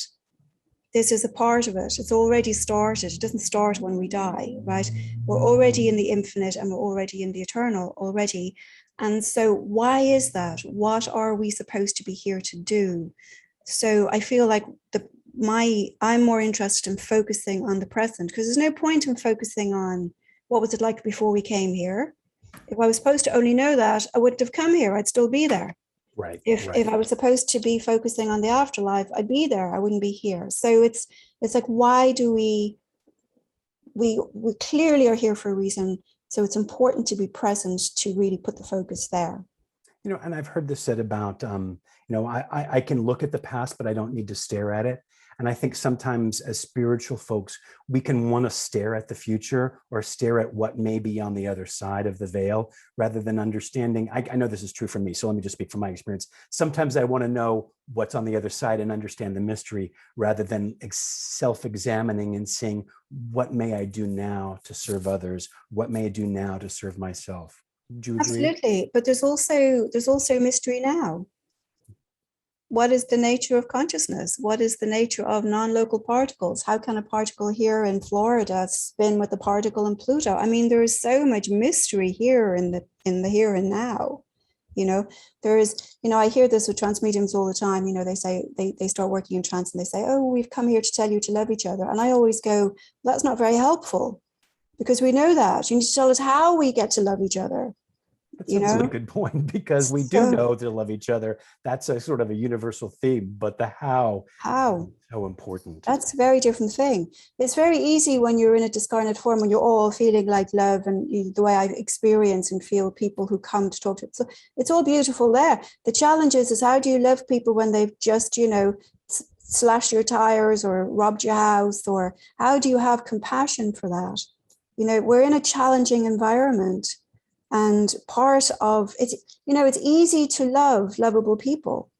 Speaker 2: This is a part of it. It's already started. It doesn't start when we die, right? We're already in the infinite and we're already in the eternal already. And so why is that? What are we supposed to be here to do? So I feel like I'm more interested in focusing on the present, because there's no point in focusing on what was it like before we came here. If I was supposed to only know that, I wouldn't have come here. I'd still be there.
Speaker 1: Right.
Speaker 2: If I was supposed to be focusing on the afterlife, I'd be there. I wouldn't be here. So it's like, why do we clearly are here for a reason. So it's important to be present to really put the focus there.
Speaker 1: And I've heard this said about, I can look at the past, but I don't need to stare at it. And I think sometimes as spiritual folks, we can want to stare at the future or stare at what may be on the other side of the veil rather than understanding. I know this is true for me, so let me just speak from my experience. Sometimes I want to know what's on the other side and understand the mystery rather than self-examining and seeing, what may I do now to serve others? What may I do now to serve myself? Do you agree?
Speaker 2: Absolutely. But there's also mystery now. What is the nature of consciousness? What is the nature of non-local particles? How can a particle here in Florida spin with a particle in Pluto? I mean, there is so much mystery here in the here and now. There is, I hear this with trance mediums all the time. They say they start working in trance and they say, oh, we've come here to tell you to love each other. And I always go, that's not very helpful, because we know that. You need to tell us how we get to love each other.
Speaker 1: That's a really good point, because we do know to love each other. That's a sort of a universal theme, but the how is so important.
Speaker 2: That's a very different thing. It's very easy when you're in a discarnate form, when you're all feeling like love, and the way I experience and feel people who come to talk to it. So it's all beautiful there. The challenge is how do you love people when they've just, slashed your tires or robbed your house, or how do you have compassion for that? We're in a challenging environment. And part of it, it's easy to love lovable people.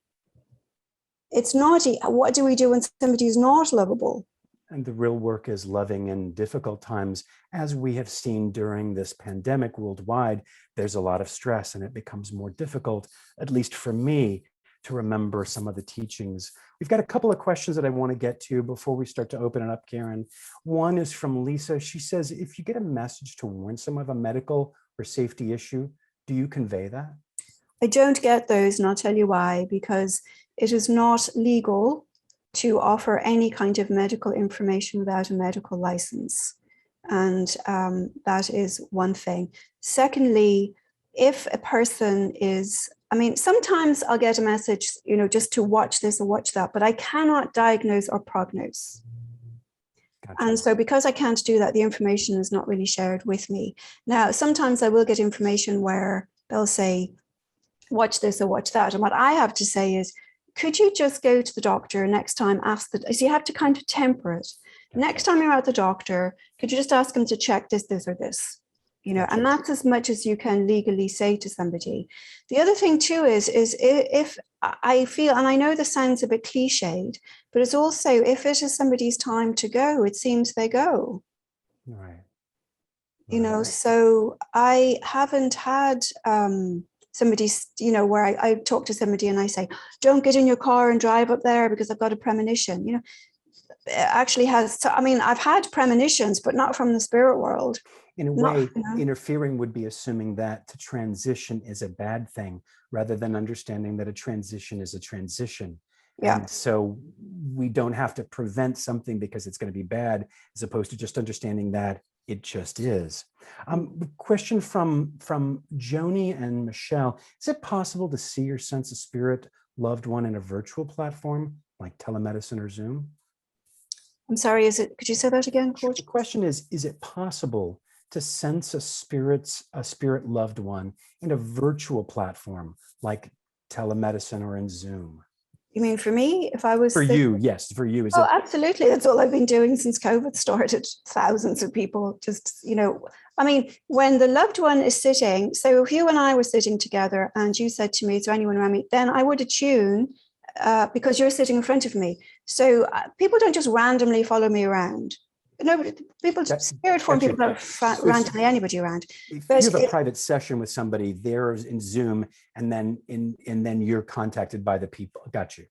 Speaker 2: It's not, what do we do when somebody is not lovable?
Speaker 1: And the real work is loving in difficult times. As we have seen during this pandemic worldwide, there's a lot of stress and it becomes more difficult, at least for me, to remember some of the teachings. We've got a couple of questions that I want to get to before we start to open it up, Karen. One is from Lisa. She says, if you get a message to warn someone of a medical or safety issue, do you convey that?
Speaker 2: I don't get those, and I'll tell you why. Because it is not legal to offer any kind of medical information without a medical license. And that is one thing. Secondly, if a person is, sometimes I'll get a message, just to watch this or watch that, but I cannot diagnose or prognose. Gotcha. And so because I can't do that, the information is not really shared with me. Now, sometimes I will get information where they'll say, watch this or watch that. And what I have to say is, could you just go to the doctor next time, so you have to kind of temper it. Next time you're at the doctor, could you just ask him to check this or this? And that's as much as you can legally say to somebody. The other thing too is if I feel, and I know this sounds a bit cliched, but it's also, if it is somebody's time to go, it seems they go.
Speaker 1: Right.
Speaker 2: So I haven't had somebody, where I talk to somebody and I say, don't get in your car and drive up there because I've got a premonition. It actually has, I've had premonitions, but not from the spirit world.
Speaker 1: In a way, interfering would be assuming that to transition is a bad thing, rather than understanding that a transition is a transition.
Speaker 2: Yeah.
Speaker 1: And so we don't have to prevent something because it's going to be bad, as opposed to just understanding that it just is. Question from Joni and Michelle. Is it possible to see or sense a spirit loved one in a virtual platform like telemedicine or Zoom?
Speaker 2: I'm sorry, could you say that again, Court?
Speaker 1: The question is it possible to sense a spirit loved one in a virtual platform like telemedicine or in Zoom?
Speaker 2: You mean for me, if I was
Speaker 1: For you, yes, for you.
Speaker 2: Oh, absolutely. That's all I've been doing since COVID started. Thousands of people just, I mean, when the loved one is sitting, so if you and I were sitting together and you said to me, is there anyone around me? Then I would attune because you're sitting in front of me. So people don't just randomly follow me around. No, people, spirit form people don't randomly anybody around.
Speaker 1: If you have a private session with somebody, they're in Zoom, and then you're contacted by the people. Got you.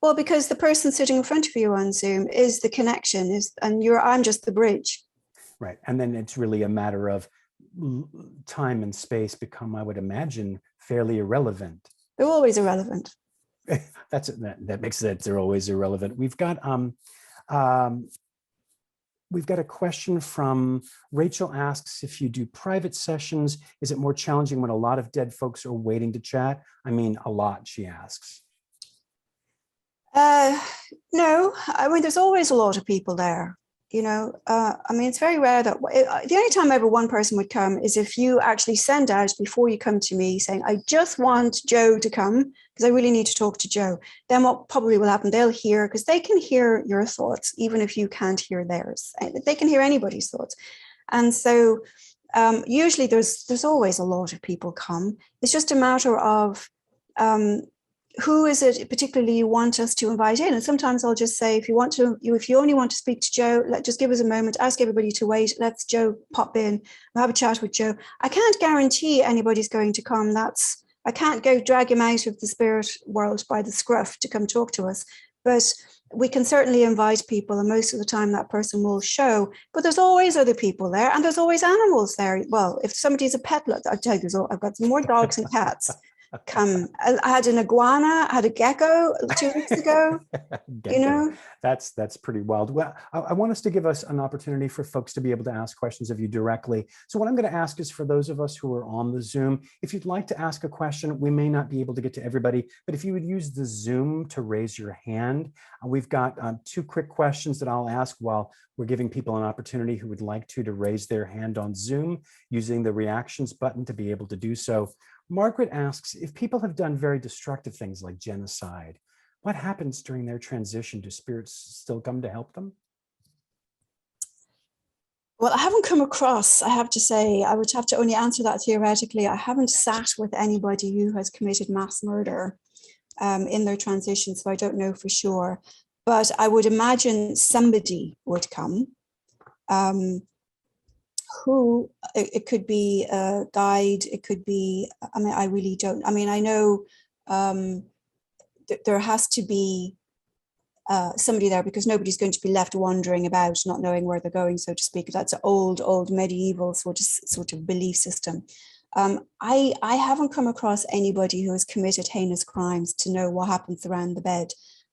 Speaker 2: Well, because the person sitting in front of you on Zoom is the connection, I'm just the bridge.
Speaker 1: Right. And then it's really a matter of time and space become, I would imagine, fairly irrelevant.
Speaker 2: They're always irrelevant.
Speaker 1: That makes sense. They're always irrelevant. We've got a question from Rachel. Asks, if you do private sessions, is it more challenging when a lot of dead folks are waiting to chat? I mean, a lot, she asks.
Speaker 2: No, I mean, there's always a lot of people there. I mean, it's very rare that the only time ever one person would come is if you actually send out before you come to me saying, I just want Joe to come because I really need to talk to Joe. Then what probably will happen, they'll hear, because they can hear your thoughts, even if you can't hear theirs. They can hear anybody's thoughts. And so usually there's always a lot of people come. It's just a matter of who is it particularly you want us to invite in? And sometimes I'll just say, if you only want to speak to Joe, just give us a moment, ask everybody to wait, let's Joe pop in, we'll have a chat with Joe. I can't guarantee anybody's going to come. I can't go drag him out of the spirit world by the scruff to come talk to us, but we can certainly invite people, and most of the time that person will show. But there's always other people there, and there's always animals there. Well, if somebody's a pet, I'll tell you, I've got some more dogs and cats. Come, I had an iguana, I had a gecko 2 weeks ago.
Speaker 1: That's pretty wild. Well, I want us to give us an opportunity for folks to be able to ask questions of you directly. So what I'm going to ask is, for those of us who are on the Zoom, if you'd like to ask a question, we may not be able to get to everybody, but if you would use the Zoom to raise your hand, we've got 2 quick questions that I'll ask while we're giving people an opportunity who would like to raise their hand on Zoom using the reactions button to be able to do so. Margaret asks, if people have done very destructive things like genocide, what happens during their transition? Do spirits still come to help them?
Speaker 2: Well, I haven't come across, I have to say, I would have to only answer that theoretically. I haven't sat with anybody who has committed mass murder in their transition, so I don't know for sure. But I would imagine somebody would come. Who, it could be a guide, it could be, I mean, I really don't, I mean, I know there has to be somebody there, because nobody's going to be left wandering about, not knowing where they're going, so to speak. That's an old medieval sort of belief system. I haven't come across anybody who has committed heinous crimes to know what happens around the bed,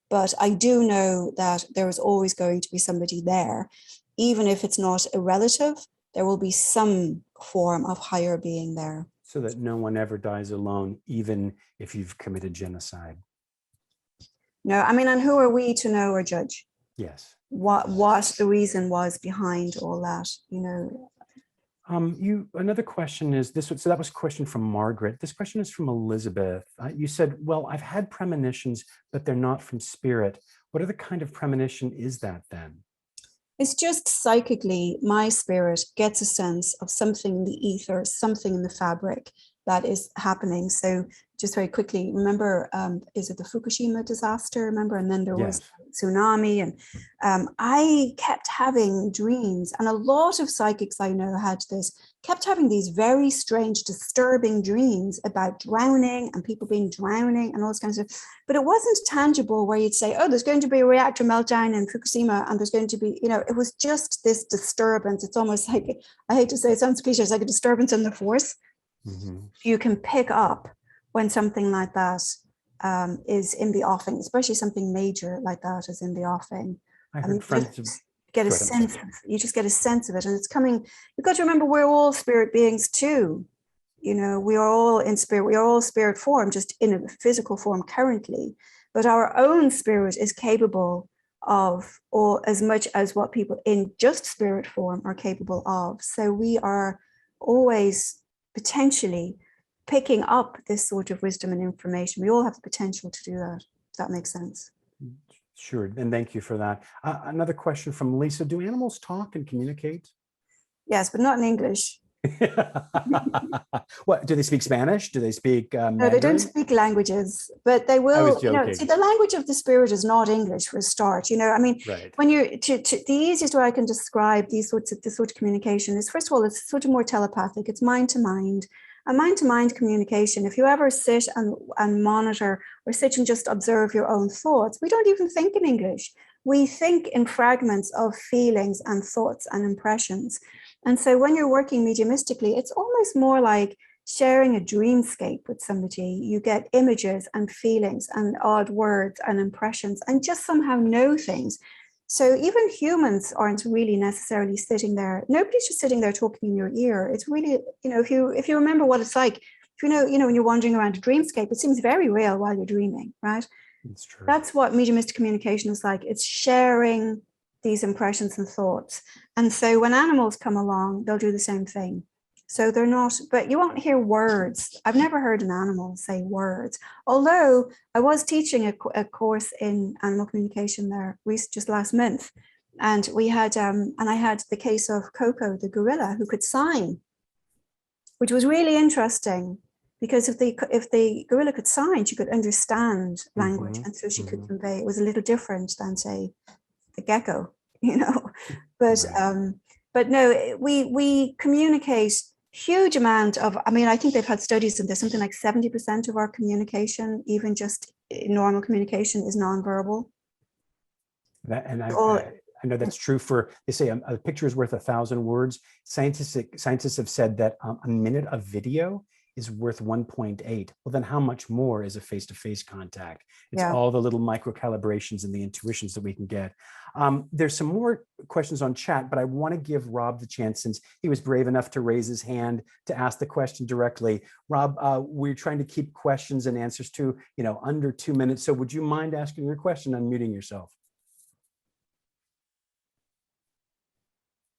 Speaker 2: but I do know that there is always going to be somebody there, even if it's not a relative. There will be some form of higher being there.
Speaker 1: So that no one ever dies alone, even if you've committed genocide.
Speaker 2: No, I mean, and who are we to know or judge?
Speaker 1: Yes.
Speaker 2: What the reason was behind all that,
Speaker 1: Another question is this. So that was a question from Margaret. This question is from Elizabeth. You said, well, I've had premonitions, but they're not from spirit. What other kind of premonition is that then?
Speaker 2: It's just psychically, my spirit gets a sense of something in the ether, something in the fabric that is happening. So just very quickly, remember, is it the Fukushima disaster? Remember, and then there was tsunami, and I kept having dreams, and a lot of psychics I know had this, kept having these very strange, disturbing dreams about drowning and people being drowning and all this kind of stuff. But it wasn't tangible where you'd say, oh, there's going to be a reactor meltdown in Fukushima, and there's going to be, it was just this disturbance. It's almost like, I hate to say it sounds cliche, it's like a disturbance in the force. Mm-hmm. You can pick up when something like that is in the offing, especially something major like that is in the offing.
Speaker 1: I heard friends.
Speaker 2: Get a
Speaker 1: Go ahead,
Speaker 2: sense of, you just get a sense of it, and it's coming. You've got to remember we're all spirit beings too. You know, we are all in spirit, we are all spirit form, just in a physical form currently, but our own spirit is capable of, or as much as what people in just spirit form are capable of. So we are always potentially picking up this sort of wisdom and information. We all have the potential to do that, if that makes sense.
Speaker 1: Sure, and thank you for that. Another question from Lisa: do animals talk and communicate?
Speaker 2: Yes, but not in English.
Speaker 1: What, do they speak Spanish? Do they speak Mandarin?
Speaker 2: No, they don't speak languages, but they will.
Speaker 1: I was joking.
Speaker 2: See, the language of the spirit is not English for a start. I mean,
Speaker 1: right.
Speaker 2: When you're the easiest way I can describe this sort of communication is, first of all, it's sort of more telepathic. It's mind to mind. A mind-to-mind communication, if you ever sit and monitor or sit and just observe your own thoughts, we don't even think in English. We think in fragments of feelings and thoughts and impressions. And so when you're working mediumistically, it's almost more like sharing a dreamscape with somebody. You get images and feelings and odd words and impressions and just somehow know things. So even humans aren't really necessarily sitting there. Nobody's just sitting there talking in your ear. It's really, if you remember what it's like, when you're wandering around a dreamscape, it seems very real while you're dreaming, right?
Speaker 1: That's true.
Speaker 2: That's what mediumistic communication is like. It's sharing these impressions and thoughts. And so when animals come along, they'll do the same thing. So they're not, but you won't hear words. I've never heard an animal say words. Although I was teaching a course in animal communication there just last month. And we had, and I had the case of Coco, the gorilla, who could sign, which was really interesting, because if the gorilla could sign, she could understand language. And so she could convey. It was a little different than, say, the gecko, but,
Speaker 1: right.
Speaker 2: But no, we communicate huge amount of, I mean, I think they've had studies of this, something like 70% of our communication, even just normal communication, is nonverbal.
Speaker 1: I know that's true for, they say a picture is worth 1,000 words. Scientists have said that a minute of video is worth 1.8. Well, then how much more is a face-to-face contact? It's all the little micro calibrations and the intuitions that we can get. There's some more questions on chat, but I want to give Rob the chance, since he was brave enough to raise his hand to ask the question directly. Rob, we're trying to keep questions and answers to, under 2 minutes. So would you mind asking your question, unmuting yourself?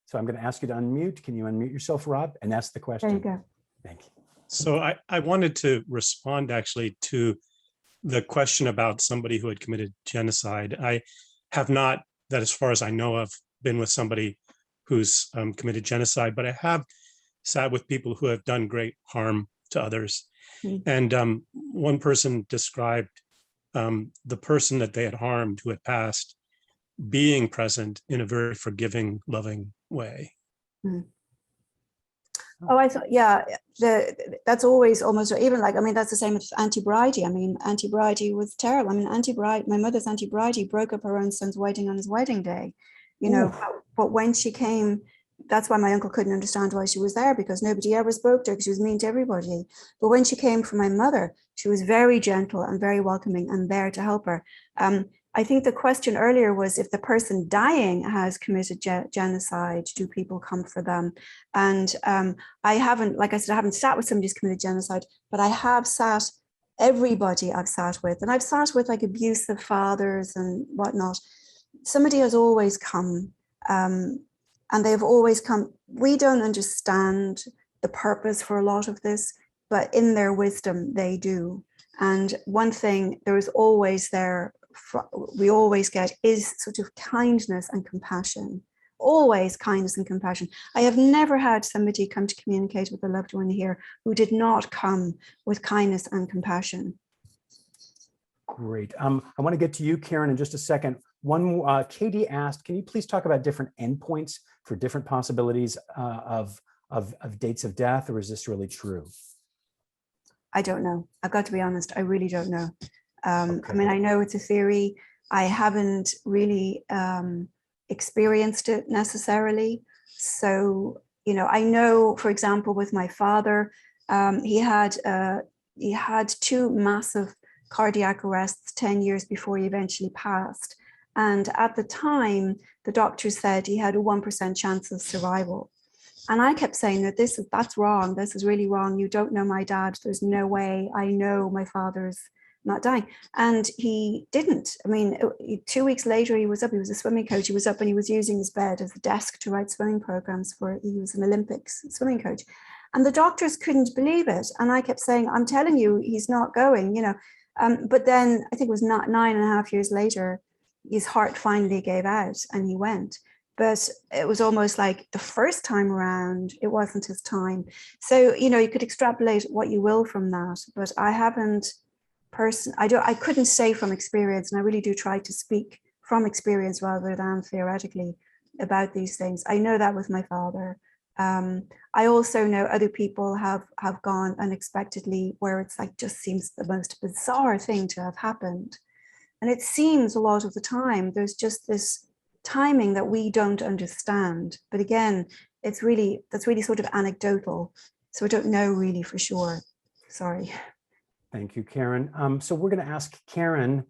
Speaker 1: So I'm going to ask you to unmute. Can you unmute yourself, Rob, and ask the question?
Speaker 2: There you go.
Speaker 1: Thank you.
Speaker 3: So I wanted to respond actually to the question about somebody who had committed genocide. I have not, that as far as I know of, been with somebody who's committed genocide, but I have sat with people who have done great harm to others. And one person described the person that they had harmed, who had passed, being present in a very forgiving, loving way.
Speaker 2: Oh, I thought, yeah, that's always almost, even like, I mean, that's the same with Auntie Bridie. I mean, Auntie Bridie was terrible. I mean, my mother's Auntie Bridie broke up her own son's wedding on his wedding day, but when she came, that's why my uncle couldn't understand why she was there, because nobody ever spoke to her, because she was mean to everybody. But when she came for my mother, she was very gentle and very welcoming and there to help her. I think the question earlier was, if the person dying has committed genocide, do people come for them? And I haven't, like I said, I haven't sat with somebody who's committed genocide, but I have sat, everybody I've sat with, and I've sat with like abusive fathers and whatnot. Somebody has always come, and they've always come. We don't understand the purpose for a lot of this, but in their wisdom, they do. And one thing there is always there, we always get, is sort of kindness and compassion. Always kindness and compassion. I have never had somebody come to communicate with a loved one here who did not come with kindness and compassion.
Speaker 1: Great. I want to get to you, Karen, in just a second. One more, Katie asked, can you please talk about different endpoints for different possibilities of dates of death, or is this really true?
Speaker 2: I don't know. I've got to be honest. I really don't know.
Speaker 1: Okay.
Speaker 2: I mean, I know it's a theory. I haven't really experienced it necessarily. So, I know, for example, with my father, he had two massive cardiac arrests 10 years before he eventually passed. And at the time, the doctors said he had a 1% chance of survival. And I kept saying that that's wrong. This is really wrong. You don't know my dad. There's no way. I know my father's not dying. And he didn't. I mean, 2 weeks later, he was up. He was a swimming coach. He was up and he was using his bed as a desk to write swimming programs for, he was an Olympics swimming coach. And the doctors couldn't believe it. And I kept saying, I'm telling you, he's not going, you know. But then I think it was not 9.5 years later, his heart finally gave out and he went. But it was almost like the first time around, it wasn't his time. So, you know, you could extrapolate what you will from that, but I haven't I couldn't say from experience, and I really do try to speak from experience rather than theoretically about these things. I know that with my father. I also know other people have gone unexpectedly, where it's like just seems the most bizarre thing to have happened. And it seems a lot of the time there's just this timing that we don't understand. But again, that's really sort of anecdotal. So I don't know really for sure. Sorry.
Speaker 1: Thank you, Karen. So we're going to ask Karen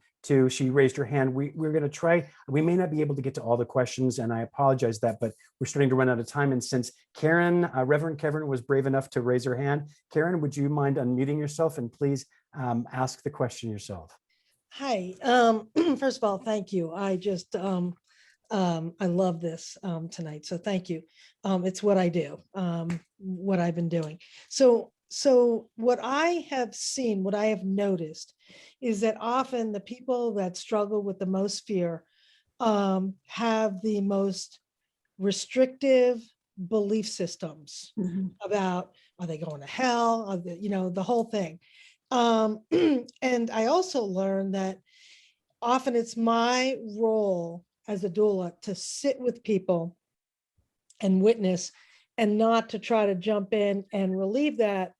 Speaker 1: she raised her hand. We're going to try, we may not be able to get to all the questions, and I apologize that, but we're starting to run out of time. And since Karen, Reverend Karen was brave enough to raise her hand, Karen, would you mind unmuting yourself and please ask the question yourself?
Speaker 4: Hi. First of all, thank you. I just, I love this tonight. So thank you. It's what I do, what I've been doing. So what I have seen, what I have noticed is that often the people that struggle with the most fear have the most restrictive belief systems about, are they going to hell? Are they, you know, the whole thing. And I also learned that often it's my role as a doula to sit with people and witness, and not to try to jump in and relieve that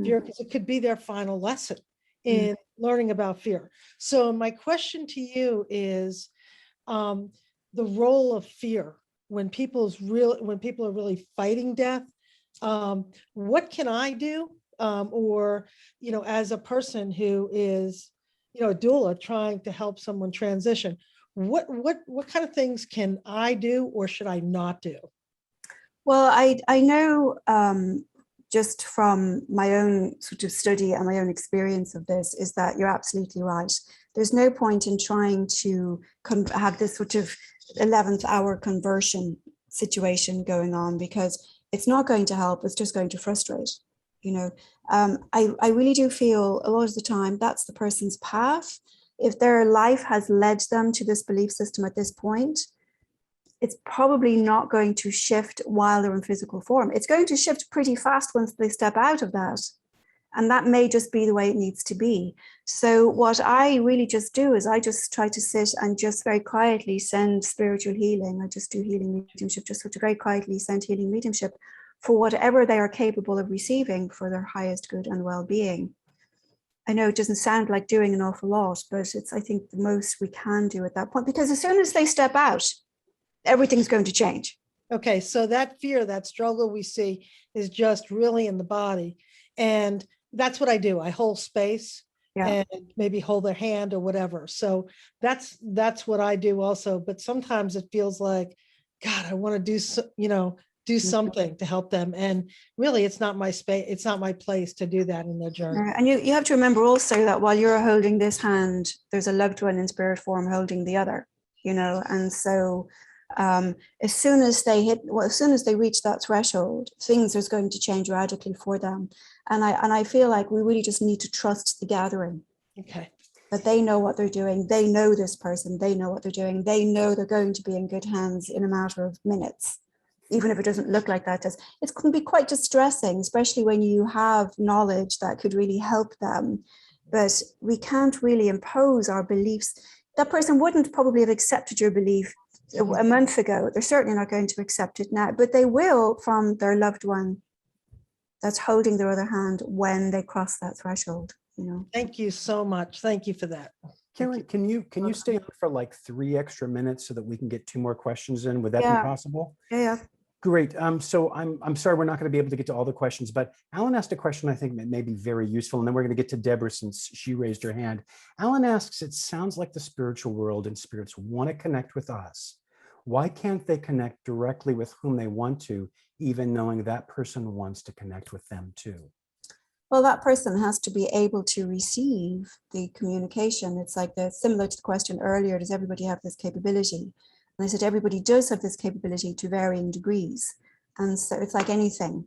Speaker 4: fear, because it could be their final lesson in learning about fear. So my question to you is the role of fear when people are really fighting death. What can I do? Or, you know, as a person who is, you know, a doula trying to help someone transition, what kind of things can I do or should I not do?
Speaker 2: Well, I know just from my own sort of study and my own experience of this is that you're absolutely right. There's no point in trying to have this sort of 11th hour conversion situation going on, because it's not going to help. It's just going to frustrate. You know, I really do feel a lot of the time that's the person's path. If their life has led them to this belief system at this point, it's probably not going to shift while they're in physical form. It's going to shift pretty fast once they step out of that. And that may just be the way it needs to be. So what I really just do is I just try to sit and just very quietly send spiritual healing. I just do healing mediumship, just sort of very quietly send healing mediumship for whatever they are capable of receiving for their highest good and well-being. I know it doesn't sound like doing an awful lot, but it's, I think, the most we can do at that point, because as soon as they step out, everything's going to change.
Speaker 4: Okay, so that fear, that struggle we see is just really in the body. And that's what I do. I hold space and maybe hold their hand or whatever. So that's what I do also. But sometimes it feels like, God, I want to do, do something to help them. And really, it's not my space. It's not my place to do that in their journey.
Speaker 2: And you have to remember also that while you're holding this hand, there's a loved one in spirit form holding the other, and so as soon as they reach that threshold, things are going to change radically for them. And I feel like we really just need to trust the gathering.
Speaker 4: Okay.
Speaker 2: That they know what they're doing. They know this person. They know what they're doing. They know they're going to be in good hands in a matter of minutes, even if it doesn't look like that. It can be quite distressing, especially when you have knowledge that could really help them. But we can't really impose our beliefs. That person wouldn't probably have accepted your belief a month ago. They're certainly not going to accept it now, but they will from their loved one that's holding their other hand when they cross that threshold.
Speaker 4: Thank you so much. Thank you for that.
Speaker 1: Karen, can you stay on for like 3 extra minutes so that we can get 2 more questions in? Would that be possible?
Speaker 2: Yeah.
Speaker 1: Great. So I'm sorry we're not going to be able to get to all the questions, but Alan asked a question I think that may be very useful, and then we're going to get to Deborah since she raised her hand. Alan asks, it sounds like the spiritual world and spirits want to connect with us. Why can't they connect directly with whom they want to, even knowing that person wants to connect with them too?
Speaker 2: Well, that person has to be able to receive the communication. It's like similar to the question earlier, does everybody have this capability? And I said, everybody does have this capability to varying degrees. And so it's like anything.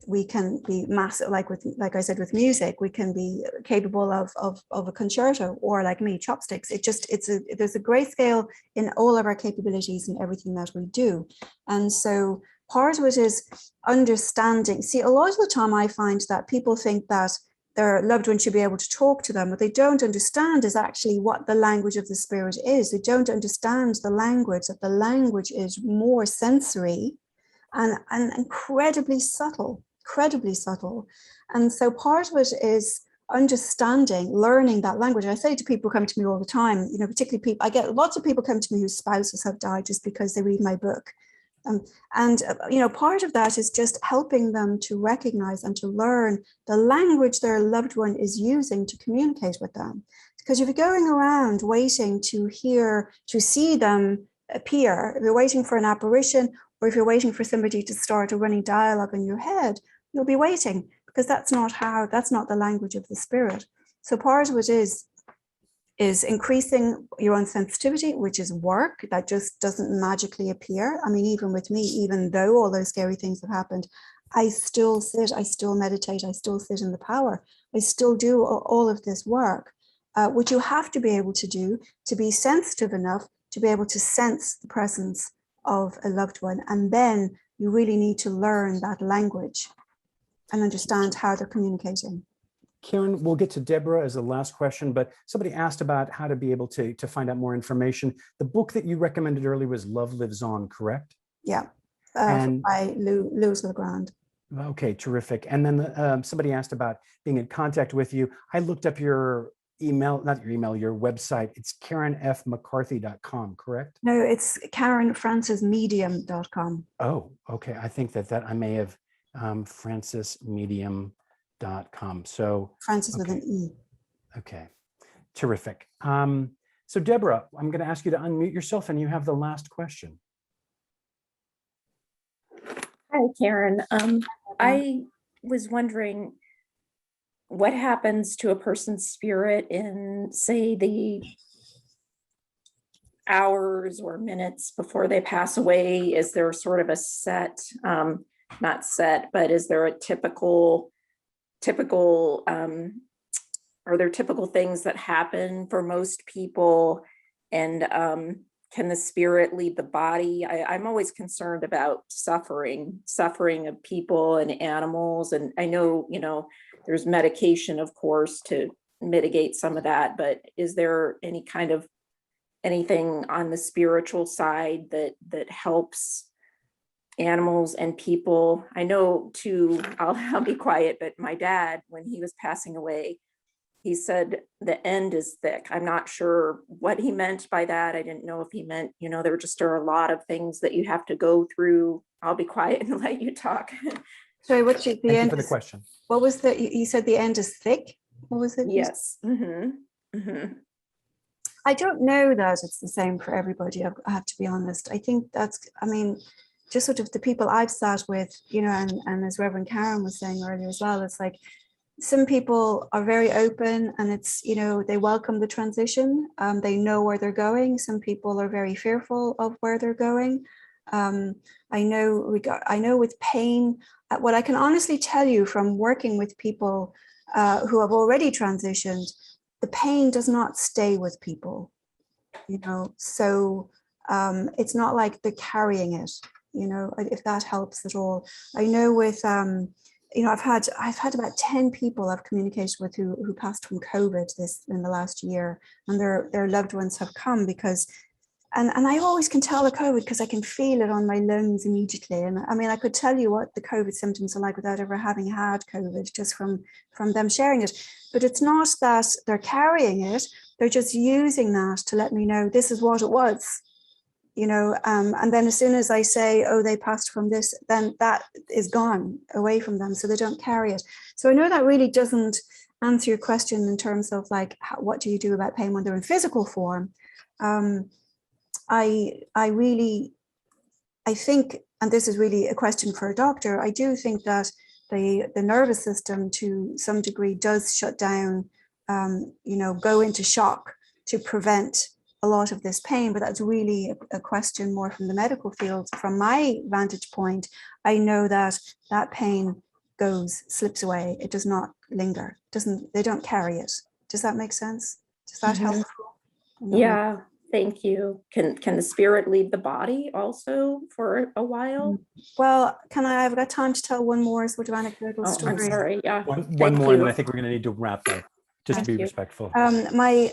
Speaker 2: We can be massive, like I said, with music, we can be capable of a concerto, or like me, chopsticks. There's a great scale in all of our capabilities and everything that we do. And so part of it is understanding. See, a lot of the time I find that people think that their loved one should be able to talk to them. What they don't understand is actually what the language of the spirit is. They don't understand the language, that the language is more sensory and incredibly subtle. And so part of it is understanding, learning that language. I say to people who come to me all the time, particularly people, I get lots of people come to me whose spouses have died just because they read my book. Part of that is just helping them to recognize and to learn the language their loved one is using to communicate with them. Because if you're going around waiting to see them appear, if you're waiting for an apparition, or if you're waiting for somebody to start a running dialogue in your head, you'll be waiting, because that's not the language of the spirit. So part of it is increasing your own sensitivity, which is work that just doesn't magically appear. I mean, even with me, even though all those scary things have happened, I still sit, I still meditate, I still sit in the power. I still do all of this work, which you have to be able to do to be sensitive enough to be able to sense the presence of a loved one. And then you really need to learn that language and understand how they're communicating.
Speaker 1: Karen, we'll get to Deborah as the last question, but somebody asked about how to be able to find out more information. The book that you recommended earlier was Love Lives On, correct?
Speaker 2: Yeah, by Louis Legrand.
Speaker 1: Okay, terrific. And then somebody asked about being in contact with you. I looked up your email, not your email, your website. It's karenfmccarthy.com, correct?
Speaker 2: No, it's karenfrancesmedium.com.
Speaker 1: Oh, okay. I think that I may have francesmedium.com. So
Speaker 2: Frances with an E.
Speaker 1: Okay, terrific. So Deborah, I'm going to ask you to unmute yourself, and you have the last question.
Speaker 5: Hi, Karen. I was wondering what happens to a person's spirit in, say, the hours or minutes before they pass away. Is there sort of a set, not set, but is there a typical, are there typical things that happen for most people? And can the spirit leave the body? I'm always concerned about suffering of people and animals. And I know, there's medication, of course, to mitigate some of that, but is there anything on the spiritual side that helps animals and people? I know too, I'll be quiet, but my dad, when he was passing away, he said the end is thick. I'm not sure what he meant by that. I didn't know if he meant, there just are a lot of things that you have to go through. I'll be quiet and let you talk.
Speaker 2: Sorry, what's the
Speaker 1: Thank
Speaker 2: end?
Speaker 1: you for the question.
Speaker 2: What was you said the end is thick? What was it?
Speaker 5: Yes. Mm-hmm. Mm-hmm.
Speaker 2: I don't know that it's the same for everybody. I have to be honest. I think just sort of the people I've sat with, and as Reverend Karen was saying earlier as well, it's like some people are very open and it's, they welcome the transition. They know where they're going. Some people are very fearful of where they're going. I know with pain, what I can honestly tell you from working with people who have already transitioned, the pain does not stay with people, so it's not like they're carrying it, if that helps at all. I know with, I've had about 10 people I've communicated with who passed from COVID in the last year, and their loved ones have come because, and I always can tell the COVID because I can feel it on my lungs immediately. And I mean, I could tell you what the COVID symptoms are like without ever having had COVID, just from them sharing it. But it's not that they're carrying it, they're just using that to let me know this is what it was. and then as soon as I say, oh, they passed from this, then that is gone away from them, so they don't carry it. So I know that really doesn't answer your question in terms of like, what do you do about pain when they're in physical form? I think, and this is really a question for a doctor, I do think that the nervous system to some degree does shut down, go into shock to prevent a lot of this pain, but that's really a question more from the medical field. From my vantage point, I know that that pain slips away. It does not linger. They don't carry it. Does that make sense? Does that help?
Speaker 5: Yeah, thank you. Can the spirit leave the body also for a while?
Speaker 2: Well, I've got time to tell one more sort of anecdotal story.
Speaker 5: I'm sorry. Yeah.
Speaker 1: One more, and I think we're going to need to wrap up, just to be respectful.
Speaker 2: My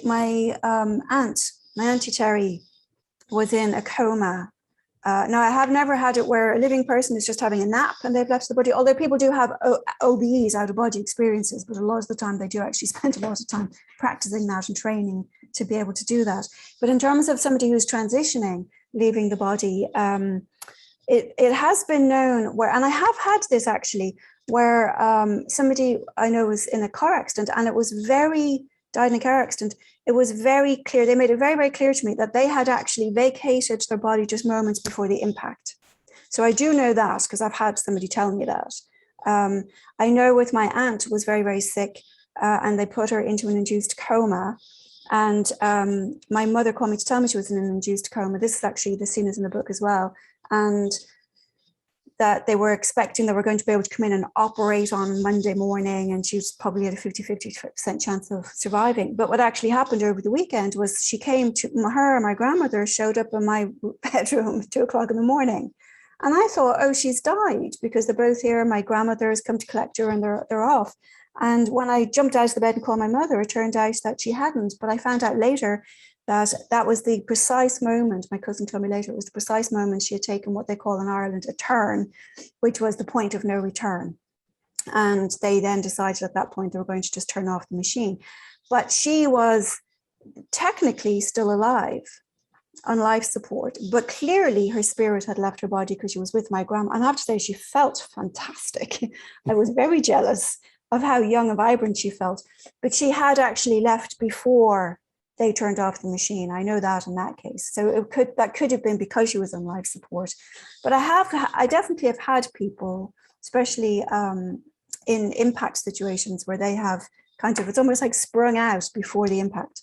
Speaker 2: Auntie Terry was in a coma. Now, I have never had it where a living person is just having a nap and they've left the body, although people do have OBEs, out-of-body experiences, but a lot of the time they do actually spend a lot of time practicing that and training to be able to do that. But in terms of somebody who's transitioning, leaving the body, it has been known where, and I have had this actually, where somebody I know was in a car accident and it was died in a car accident. It was very clear. They made it very, very clear to me that they had actually vacated their body just moments before the impact. So I do know that because I've had somebody tell me that. I know with my aunt who was very, very sick and they put her into an induced coma. And my mother called me to tell me she was in an induced coma. This is actually, the scene is in the book as well. And that they were expecting they were going to be able to come in and operate on Monday morning, and she was probably at a 50% chance of surviving. But what actually happened over the weekend was she came to her and my grandmother showed up in my bedroom at 2:00 in the morning. And I thought, oh, she's died because they're both here. My grandmother has come to collect her and they're off. And when I jumped out of the bed and called my mother, it turned out that she hadn't. But I found out later that was the precise moment, my cousin told me later, it was the precise moment she had taken what they call in Ireland a turn, which was the point of no return. And they then decided at that point they were going to just turn off the machine. But she was technically still alive on life support, but clearly her spirit had left her body because she was with my grandma. And I have to say, she felt fantastic. I was very jealous of how young and vibrant she felt, but she had actually left before they turned off the machine. I know that in that case. So that could have been because she was on life support. But I definitely have had people, especially in impact situations where they have it's almost like sprung out before the impact.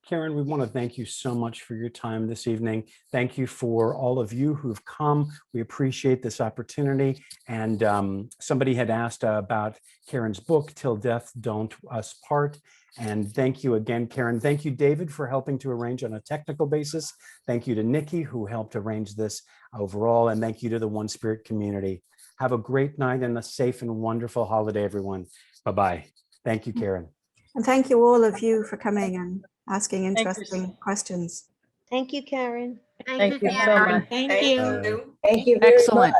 Speaker 1: Karen, we want to thank you so much for your time this evening. Thank you for all of you who've come. We appreciate this opportunity. And somebody had asked about Karen's book, Till Death Don't Us Part. And thank you again, Karen. Thank you, David, for helping to arrange on a technical basis. Thank you to Nikki, who helped arrange this overall. And thank you to the One Spirit community. Have a great night and a safe and wonderful holiday, everyone. Bye-bye. Thank you, Karen.
Speaker 2: And thank you all of you for coming and asking interesting questions.
Speaker 6: Thank you, Karen.
Speaker 7: Thank you so much.
Speaker 8: Thank you.
Speaker 7: Thank you very
Speaker 8: Excellent.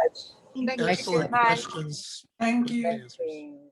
Speaker 7: much.
Speaker 8: Excellent questions.
Speaker 9: Thank you.
Speaker 7: Thank you.